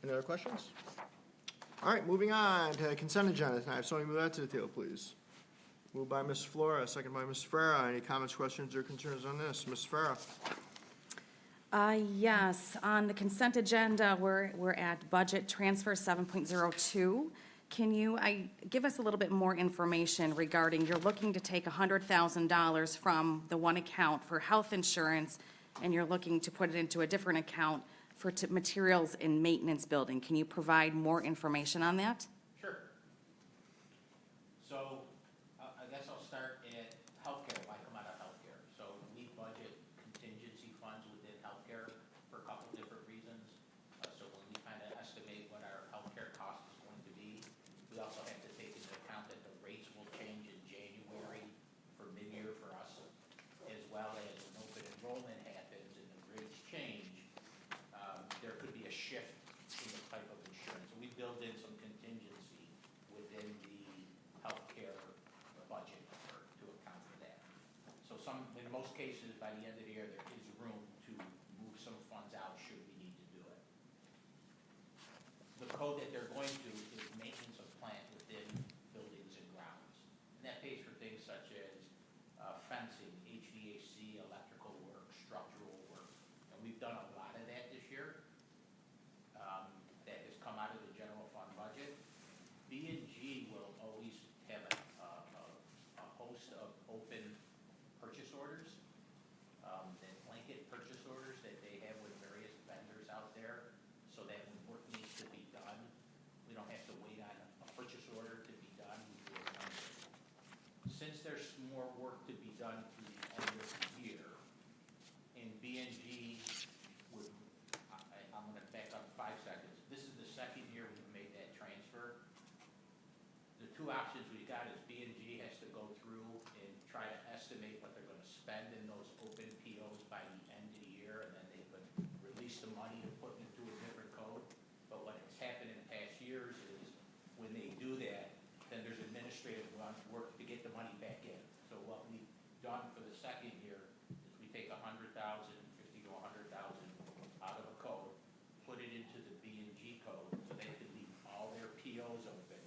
Any other questions? All right, moving on to consent agenda tonight. Somebody move that to the table, please. Moved by Ms. Flora, second by Ms. Farah. Any comments, questions, or concerns on this? Ms. Farah? Yes, on the consent agenda, we're at budget transfer 7.02. Can you give us a little bit more information regarding, you're looking to take $100,000 from the one account for health insurance, and you're looking to put it into a different account for materials and maintenance building. Can you provide more information on that? Sure. So, I guess I'll start at healthcare, why come out of healthcare? So we budget contingency funds within healthcare for a couple different reasons. So when we kind of estimate what our healthcare cost is going to be, we also have to take into account that the rates will change in January for mid-year for us, as well as when open enrollment happens and the rates change, there could be a shift in the type of insurance. So we build in some contingency within the healthcare budget to account for that. So in most cases, by the end of the year, there is room to move some funds out should we need to do it. The code that they're going to is maintenance of plant within buildings and grounds. And that pays for things such as fencing, HVAC, electrical work, structural work. And we've done a lot of that this year. That has come out of the general fund budget. B&G will always have a host of open purchase orders, that blanket purchase orders that they have with various vendors out there, so that when work needs to be done, we don't have to wait on a purchase order to be done, we do it Monday. Since there's more work to be done through the end of the year, and B&G would, I'm gonna back up 5 seconds. This is the second year we've made that transfer. The 2 two options we got is B&G has to go through and try to estimate what they're gonna spend in those open POs by the end of the year, and then they would release the money to put into a different code. But what has happened in past years is, when they do that, then there's administrative work to get the money back in. So what we've done for the second year is we take 100,000, 50 to 100,000 out of a code, put it into the B&G code, so they can leave all their POs open,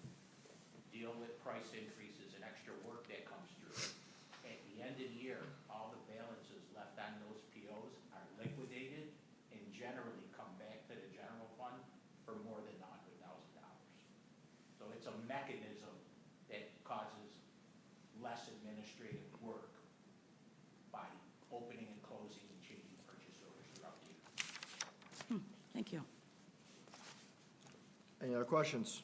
deal with price increases and extra work that comes through. At the end of the year, all the balances left on those POs are liquidated and generally come back to the general fund for more than $100,000. So it's a mechanism that causes less administrative work by opening and closing and changing purchase orders throughout the year. Thank you. Any other questions?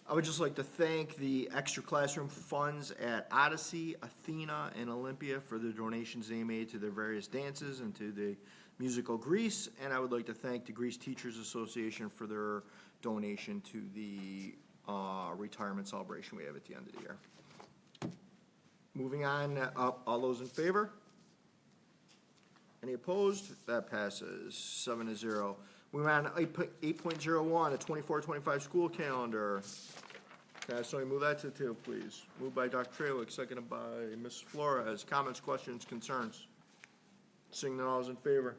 I would just like to thank the extra classroom funds at Odyssey, Athena, and Olympia for the donations they made to their various dances and to the musical Grease. And I would like to thank the Grease Teachers Association for their donation to the retirement celebration we have at the end of the year. Moving on, all those in favor? Any opposed? That passes 7-0. Moving on to 8.01, a 24-25 school calendar. Can I somebody move that to the table, please? Moved by Dr. Traywick, seconded by Ms. Flores. Comments, questions, concerns? Seeing none, all is in favor.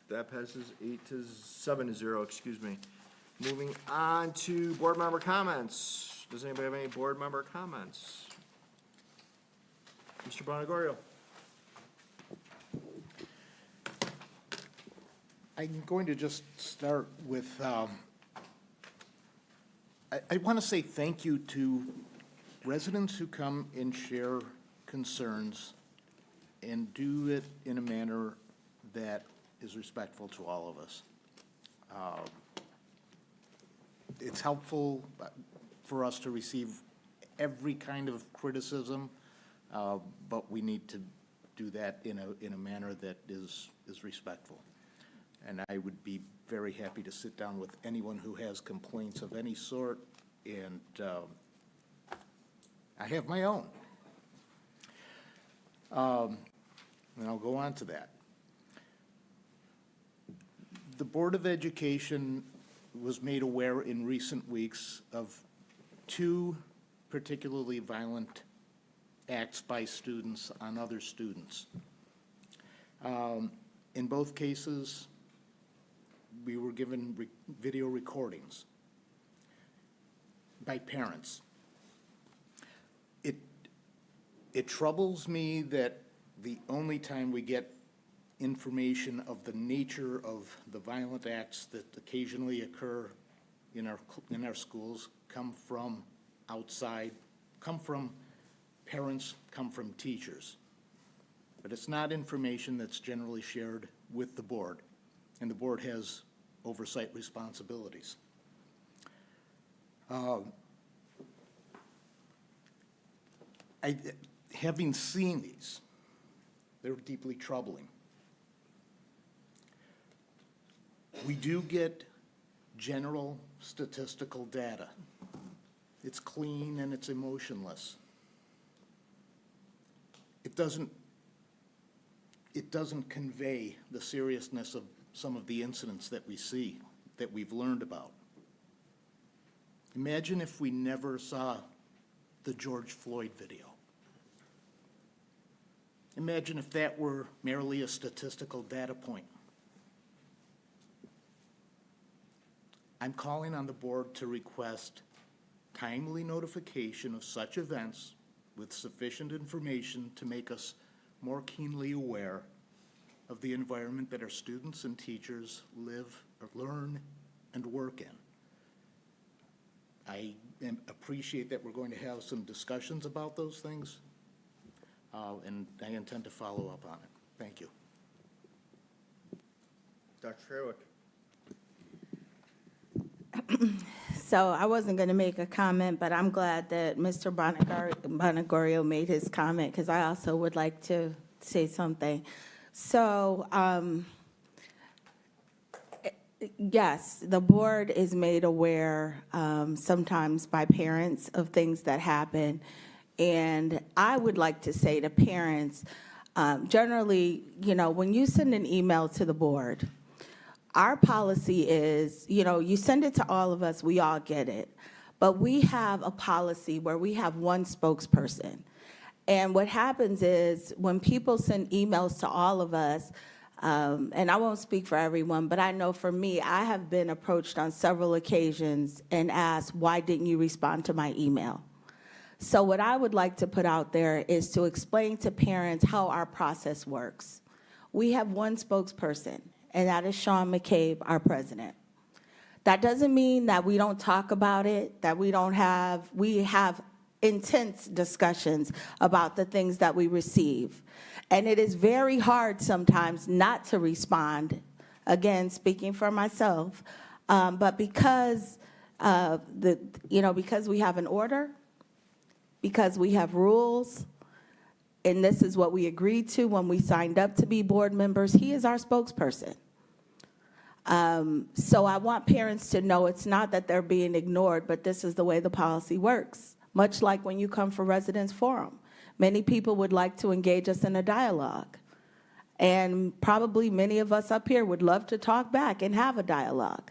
That passes 7-0, excuse me. Moving on to board member comments. Does anybody have any board member comments? Mr. Bonagoro. I'm going to just start with, I want to say thank you to residents who come and share concerns and do it in a manner that is respectful to all of us. It's helpful for us to receive every kind of criticism, but we need to do that in a manner that is respectful. And I would be very happy to sit down with anyone who has complaints of any sort, and I have my own. And I'll go on to that. The Board of Education was made aware in recent weeks of two particularly violent acts by students on other students. In both cases, we were given video recordings by parents. It troubles me that the only time we get information of the nature of the violent acts that occasionally occur in our schools come from outside, come from parents, come from teachers. But it's not information that's generally shared with the board, and the board has oversight responsibilities. Having seen these, they're deeply troubling. We do get general statistical data. It's clean and it's emotionless. It doesn't convey the seriousness of some of the incidents that we see, that we've learned about. Imagine if we never saw the George Floyd video. Imagine if that were merely a statistical data point. I'm calling on the board to request timely notification of such events with sufficient information to make us more keenly aware of the environment that our students and teachers live, or learn, and work in. I appreciate that we're going to have some discussions about those things, and I intend to follow up on it. Thank you. Dr. Traywick. So I wasn't going to make a comment, but I'm glad that Mr. Bonagorio made his comment, because I also would like to say something. So Yes, the board is made aware sometimes by parents of things that happen. And I would like to say to parents, generally, when you send an email to the board, our policy is, you send it to all of us, we all get it. But we have a policy where we have one spokesperson. And what happens is when people send emails to all of us, and I won't speak for everyone, but I know for me, I have been approached on several occasions and asked, why didn't you respond to my email? So what I would like to put out there is to explain to parents how our process works. We have one spokesperson, and that is Sean McCabe, our president. That doesn't mean that we don't talk about it, that we have intense discussions about the things that we receive. And it is very hard sometimes not to respond, again, speaking for myself, but because because we have an order, because we have rules, and this is what we agreed to when we signed up to be board members, he is our spokesperson. So I want parents to know it's not that they're being ignored, but this is the way the policy works. Much like when you come for Residents Forum. Many people would like to engage us in a dialogue. And probably many of us up here would love to talk back and have a dialogue.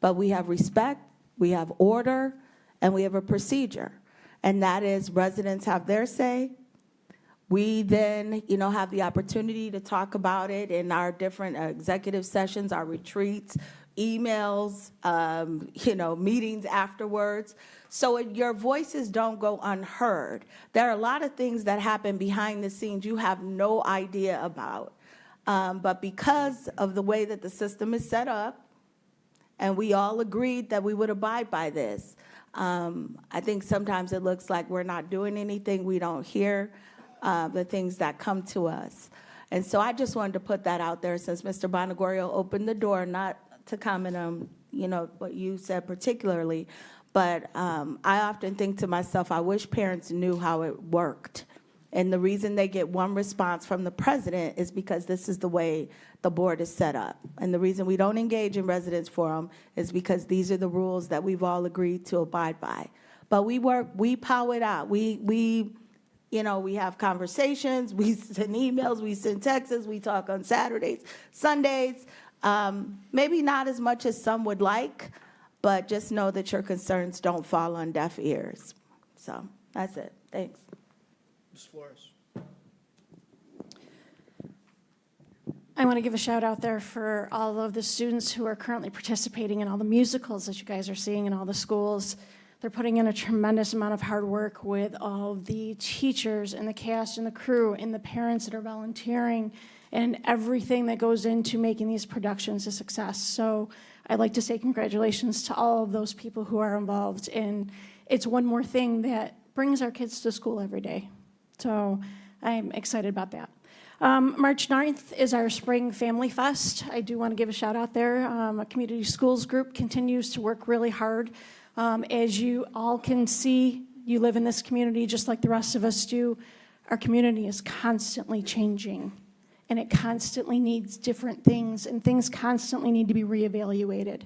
But we have respect, we have order, and we have a procedure. And that is residents have their say. We then, have the opportunity to talk about it in our different executive sessions, our retreats, emails, meetings afterwards. So your voices don't go unheard. There are a lot of things that happen behind the scenes you have no idea about. But because of the way that the system is set up, and we all agreed that we would abide by this, I think sometimes it looks like we're not doing anything. We don't hear the things that come to us. And so I just wanted to put that out there since Mr. Bonagorio opened the door, not to comment on, what you said particularly, but I often think to myself, I wish parents knew how it worked. And the reason they get one response from the president is because this is the way the board is set up. And the reason we don't engage in Residents Forum is because these are the rules that we've all agreed to abide by. But we pow it out. We have conversations, we send emails, we send texts, we talk on Saturdays, Sundays. Maybe not as much as some would like, but just know that your concerns don't fall on deaf ears. So that's it. Thanks. Ms. Flores. I want to give a shout out there for all of the students who are currently participating in all the musicals that you guys are seeing in all the schools. They're putting in a tremendous amount of hard work with all the teachers and the cast and the crew and the parents that are volunteering and everything that goes into making these productions a success. So I'd like to say congratulations to all of those people who are involved. And it's one more thing that brings our kids to school every day. So I'm excited about that. March 9th is our Spring Family Fest. I do want to give a shout out there. A community schools group continues to work really hard. As you all can see, you live in this community just like the rest of us do. Our community is constantly changing, and it constantly needs different things, and things constantly need to be reevaluated.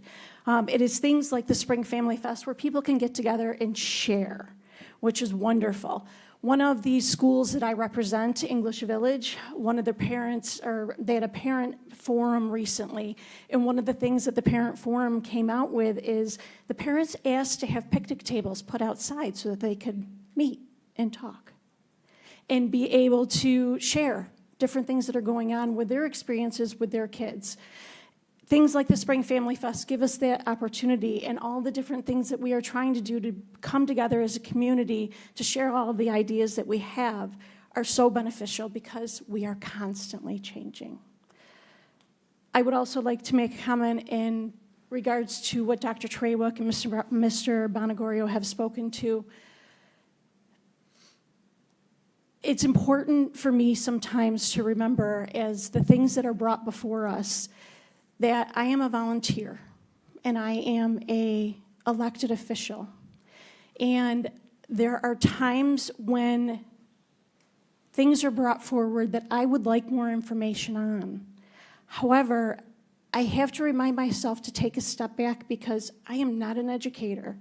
It is things like the Spring Family Fest where people can get together and share, which is wonderful. One of the schools that I represent, English Village, one of the parents, they had a parent forum recently, and one of the things that the parent forum came out with is the parents asked to have picnic tables put outside so that they could meet and talk and be able to share different things that are going on with their experiences with their kids. Things like the Spring Family Fest give us that opportunity, and all the different things that we are trying to do to come together as a community to share all of the ideas that we have are so beneficial because we are constantly changing. I would also like to make a comment in regards to what Dr. Trawick and Mr. Bonagorio have spoken to. It's important for me sometimes to remember, as the things that are brought before us, that I am a volunteer and I am an elected official. And there are times when things are brought forward that I would like more information on. However, I have to remind myself to take a step back because I am not an educator.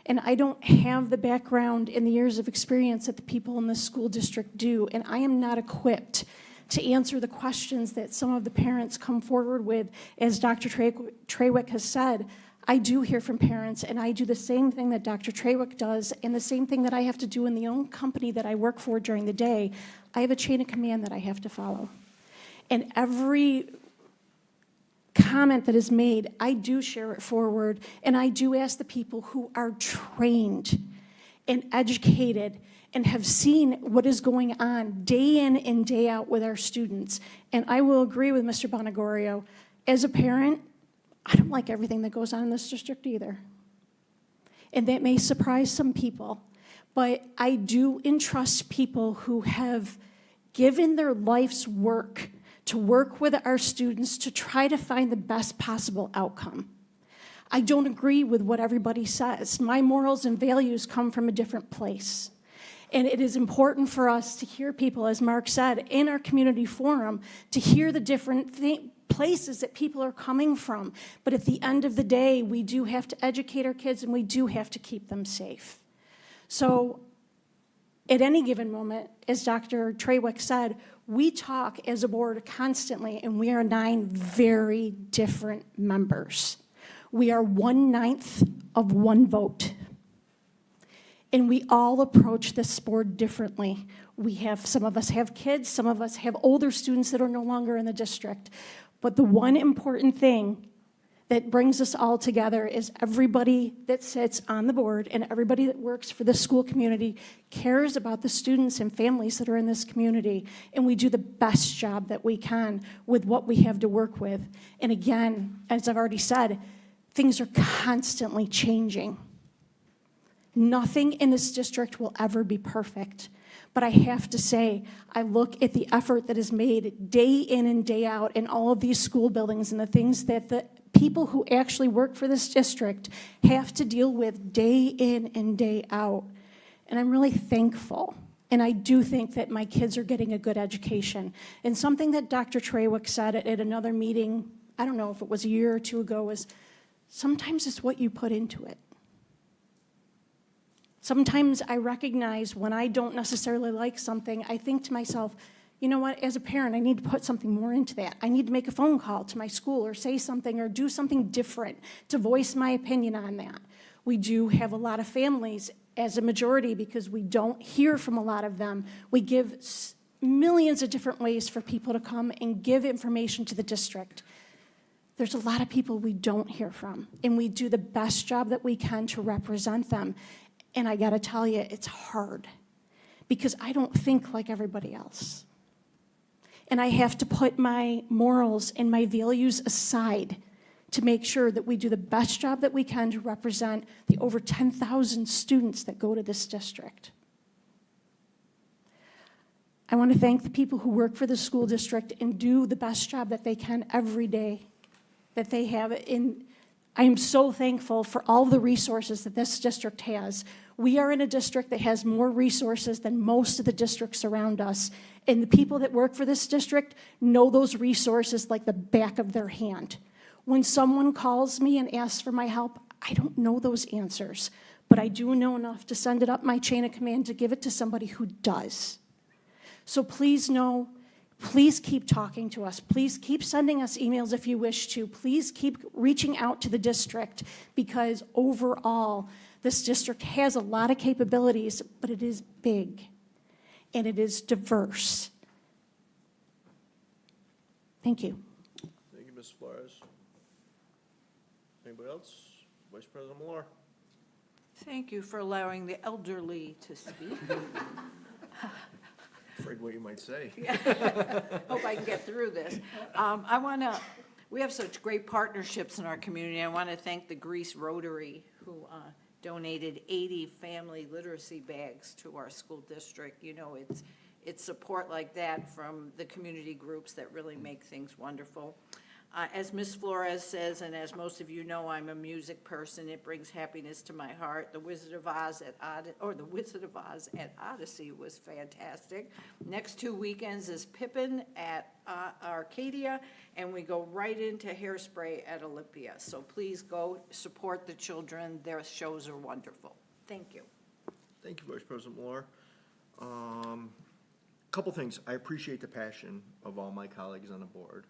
And I don't have the background and the years of experience that the people in this school district do. And I am not equipped to answer the questions that some of the parents come forward with. As Dr. Trawick has said, I do hear from parents, and I do the same thing that Dr. Trawick does, and the same thing that I have to do in the own company that I work for during the day. I have a chain of command that I have to follow. And every comment that is made, I do share it forward, and I do ask the people who are trained and educated and have seen what is going on day in and day out with our students. And I will agree with Mr. Bonagorio. As a parent, I don't like everything that goes on in this district either. And that may surprise some people, but I do entrust people who have given their life's work to work with our students to try to find the best possible outcome. I don't agree with what everybody says. My morals and values come from a different place. And it is important for us to hear people, as Mark said, in our community forum, to hear the different places that people are coming from. But at the end of the day, we do have to educate our kids and we do have to keep them safe. So at any given moment, as Dr. Trawick said, we talk as a board constantly, and we are 9 very different members. We are 1/9 of one vote. And we all approach this board differently. Some of us have kids, some of us have older students that are no longer in the district. But the one important thing that brings us all together is everybody that sits on the board and everybody that works for the school community cares about the students and families that are in this community. And we do the best job that we can with what we have to work with. And again, as I've already said, things are constantly changing. Nothing in this district will ever be perfect. But I have to say, I look at the effort that is made day in and day out in all of these school buildings and the things that the people who actually work for this district have to deal with day in and day out. And I'm really thankful. And I do think that my kids are getting a good education. And something that Dr. Trawick said at another meeting, I don't know if it was a year or two ago, was sometimes it's what you put into it. Sometimes I recognize when I don't necessarily like something, I think to myself, you know what, as a parent, I need to put something more into that. I need to make a phone call to my school or say something or do something different to voice my opinion on that. We do have a lot of families as a majority because we don't hear from a lot of them. We give millions of different ways for people to come and give information to the district. There's a lot of people we don't hear from, and we do the best job that we can to represent them. And I gotta tell you, it's hard because I don't think like everybody else. And I have to put my morals and my values aside to make sure that we do the best job that we can to represent the over 10,000 students that go to this district. I want to thank the people who work for the school district and do the best job that they can every day that they have. I am so thankful for all the resources that this district has. We are in a district that has more resources than most of the districts around us. And the people that work for this district know those resources like the back of their hand. When someone calls me and asks for my help, I don't know those answers, but I do know enough to send it up my chain of command to give it to somebody who does. So please know, please keep talking to us. Please keep sending us emails if you wish to. Please keep reaching out to the district because overall, this district has a lot of capabilities, but it is big and it is diverse. Thank you. Thank you, Ms. Flores. Anybody else? Vice President Millar. Thank you for allowing the elderly to speak. Afraid what you might say. Hope I can get through this. We have such great partnerships in our community. I want to thank the Greece Rotary who donated 80 family literacy bags to our school district. You know, it's support like that from the community groups that really make things wonderful. As Ms. Flores says, and as most of you know, I'm a music person. It brings happiness to my heart. The Wizard of Oz at Odyssey was fantastic. Next 2 weekends is Pippin at Arcadia, and we go right into Hairspray at Olympia. So please go support the children. Their shows are wonderful. Thank you. Thank you, Vice President Moore. Couple things. I appreciate the passion of all my colleagues on the board.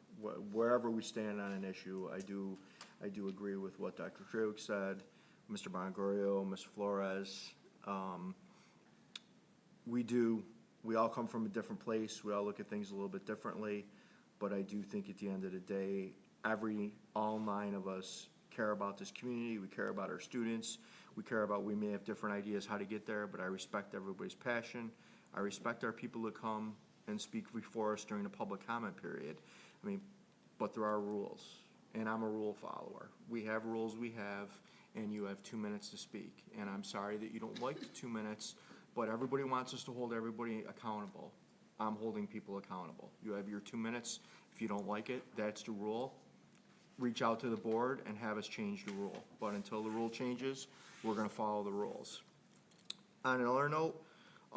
Wherever we stand on an issue, I do agree with what Dr. Trewick said, Mr. Bongorio, Ms. Flores. We all come from a different place. We all look at things a little bit differently, but I do think at the end of the day, all 9 of us care about this community. We care about our students. We care about, we may have different ideas how to get there, but I respect everybody's passion. I respect our people that come and speak before us during the public comment period. I mean, but there are rules, and I'm a rule follower. We have rules and you have 2 minutes to speak. And I'm sorry that you don't like the 2 minutes, but everybody wants us to hold everybody accountable. I'm holding people accountable. You have your 2 minutes. If you don't like it, that's the rule. Reach out to the board and have us change the rule. But until the rule changes, we're gonna follow the rules. On another note,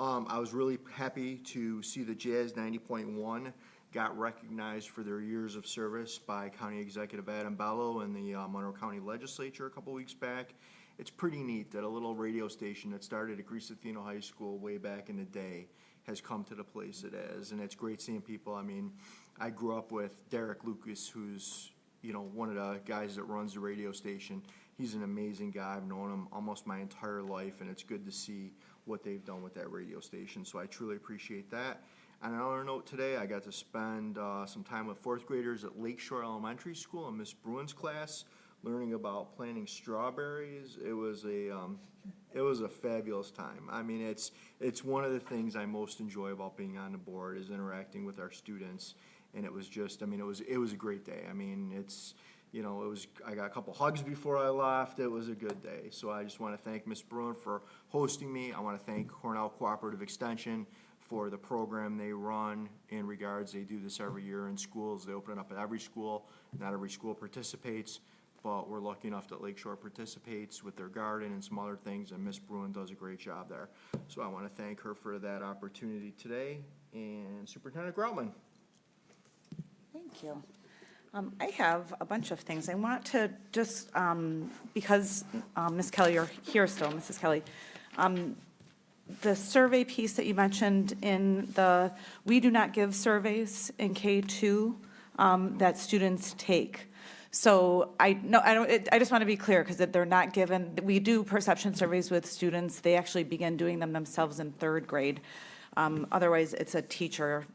I was really happy to see the Jazz 90.1 got recognized for their years of service by County Executive Adam Bello and the Monroe County Legislature a couple weeks back. It's pretty neat that a little radio station that started at Greece Athena High School way back in the day has come to the place it is, and it's great seeing people. I mean, I grew up with Derek Lucas, who's one of the guys that runs the radio station. He's an amazing guy. I've known him almost my entire life, and it's good to see what they've done with that radio station. So I truly appreciate that. On another note today, I got to spend some time with 4th graders at Lakeshore Elementary School in Miss Bruin's class, learning about planting strawberries. It was a fabulous time. I mean, it's one of the things I most enjoy about being on the board is interacting with our students. And it was just, I mean, it was a great day. I mean, I got a couple hugs before I left. It was a good day. So I just want to thank Ms. Bruin for hosting me. I want to thank Cornell Cooperative Extension for the program they run in regards. They do this every year in schools. They open it up at every school. Not every school participates, but we're lucky enough that Lakeshore participates with their garden and some other things, and Ms. Bruin does a great job there. So I want to thank her for that opportunity today. And Superintendent Groutman. Thank you. I have a bunch of things. I want to just, because Ms. Kelly, you're here still, Mrs. Kelly, the survey piece that you mentioned we do not give surveys in K2 that students take. So I just want to be clear because they're not given, we do perception surveys with students. They actually begin doing them themselves in 3rd grade. Otherwise, it's a teacher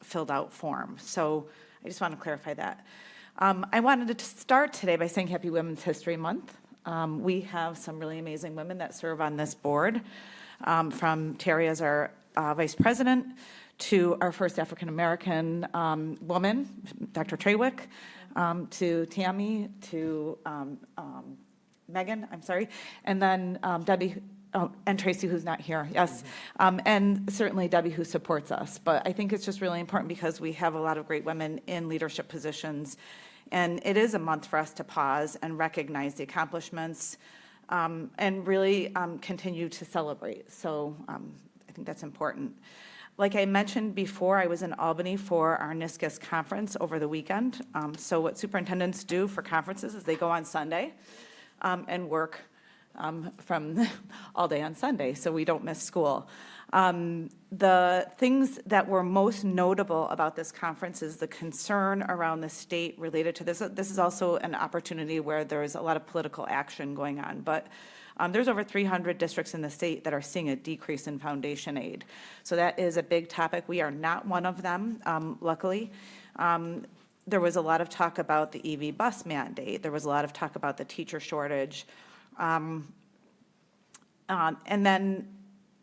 filled out form. So I just want to clarify that. I wanted to start today by saying Happy Women's History Month. We have some really amazing women that serve on this board, from Terry as our vice president to our first African-American woman, Dr. Trewick, to Tammy, to Megan, and then Debbie, and Tracy, who's not here, yes. And certainly Debbie, who supports us. But I think it's just really important because we have a lot of great women in leadership positions. And it is a month for us to pause and recognize the accomplishments and really continue to celebrate. So I think that's important. Like I mentioned before, I was in Albany for our NISCUS conference over the weekend. So what superintendents do for conferences is they go on Sunday and work from all day on Sunday, so we don't miss school. The things that were most notable about this conference is the concern around the state related to this. This is also an opportunity where there's a lot of political action going on, but there's over 300 districts in the state that are seeing a decrease in foundation aid. So that is a big topic. We are not one of them, luckily. There was a lot of talk about the EV bus mandate. There was a lot of talk about the teacher shortage. And then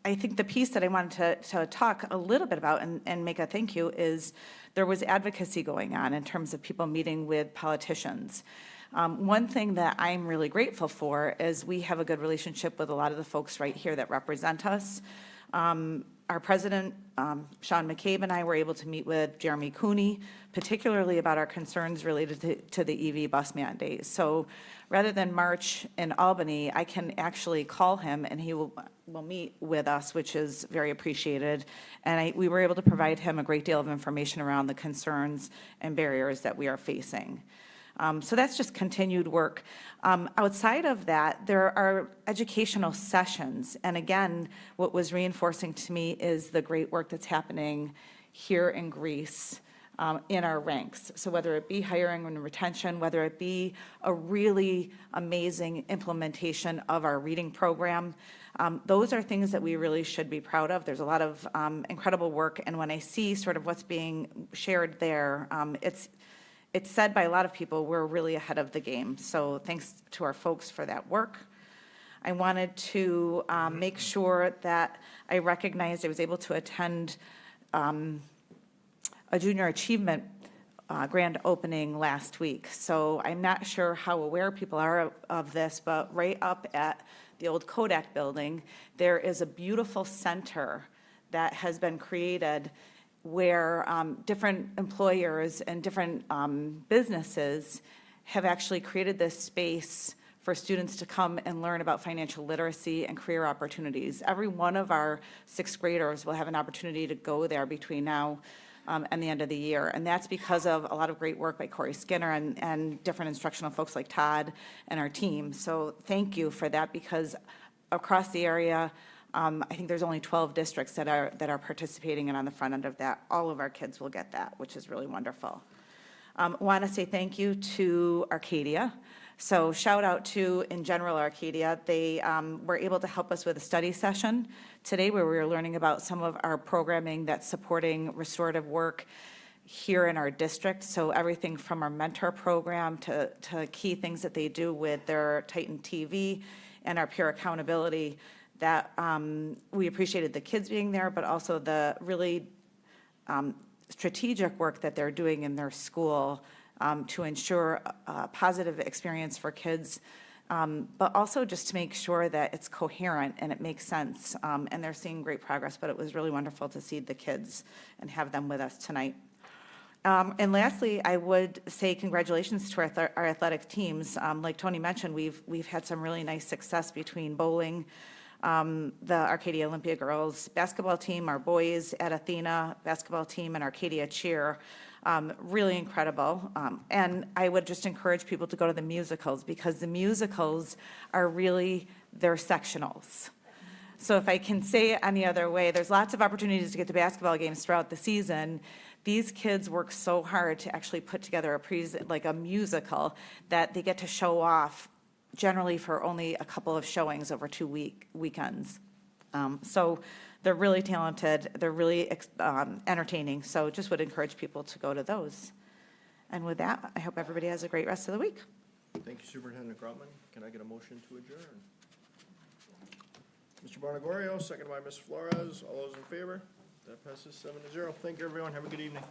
I think the piece that I wanted to talk a little bit about and make a thank you is there was advocacy going on in terms of people meeting with politicians. One thing that I'm really grateful for is we have a good relationship with a lot of the folks right here that represent us. Our Our president, Sean McCabe, and I were able to meet with Jeremy Cooney, particularly about our concerns related to the EV bus mandate. So rather than march in Albany, I can actually call him and he will meet with us, which is very appreciated. And we were able to provide him a great deal of information around the concerns and barriers that we are facing. So that's just continued work. Outside of that, there are educational sessions. And again, what was reinforcing to me is the great work that's happening here in Greece in our ranks. So whether it be hiring and retention, whether it be a really amazing implementation of our reading program, those are things that we really should be proud of. There's a lot of incredible work. And when I see sort of what's being shared there, it's said by a lot of people, we're really ahead of the game. So thanks to our folks for that work. I wanted to make sure that I recognized I was able to attend a junior achievement grand opening last week. So I'm not sure how aware people are of this, but right up at the old Kodak building, there is a beautiful center that has been created where different employers and different businesses have actually created this space for students to come and learn about financial literacy and career opportunities. Every one of our sixth graders will have an opportunity to go there between now and the end of the year. And that's because of a lot of great work by Corey Skinner and different instructional folks like Todd and our team. So thank you for that, because across the area, I think there's only 12 districts that are participating, and on the front end of that, all of our kids will get that, which is really wonderful. Want to say thank you to Arcadia. So shout out to, in general, Arcadia. They were able to help us with a study session today where we were learning about some of our programming that's supporting restorative work here in our district. So everything from our mentor program to key things that they do with their Titan TV and our peer accountability, that we appreciated the kids being there, but also the really strategic work that they're doing in their school to ensure a positive experience for kids, but also just to make sure that it's coherent and it makes sense. And they're seeing great progress, but it was really wonderful to see the kids and have them with us tonight. And lastly, I would say congratulations to our athletic teams. Like Tony mentioned, we've had some really nice success between bowling, the Arcadia Olympia girls basketball team, our boys at Athena basketball team, and Arcadia cheer. Really incredible. And I would just encourage people to go to the musicals, because the musicals are really their sectionals. So if I can say it any other way, there's lots of opportunities to get to basketball games throughout the season. These kids work so hard to actually put together a musical that they get to show off, generally for only a couple of showings over 2 weekends. So they're really talented, they're really entertaining, so just would encourage people to go to those. And with that, I hope everybody has a great rest of the week. Thank you, Superintendent Grotman. Can I get a motion to adjourn? Mr. Bonnegorio, second by Ms. Flores. All those in favor? That passes 7-0. Thank you, everyone. Have a good evening.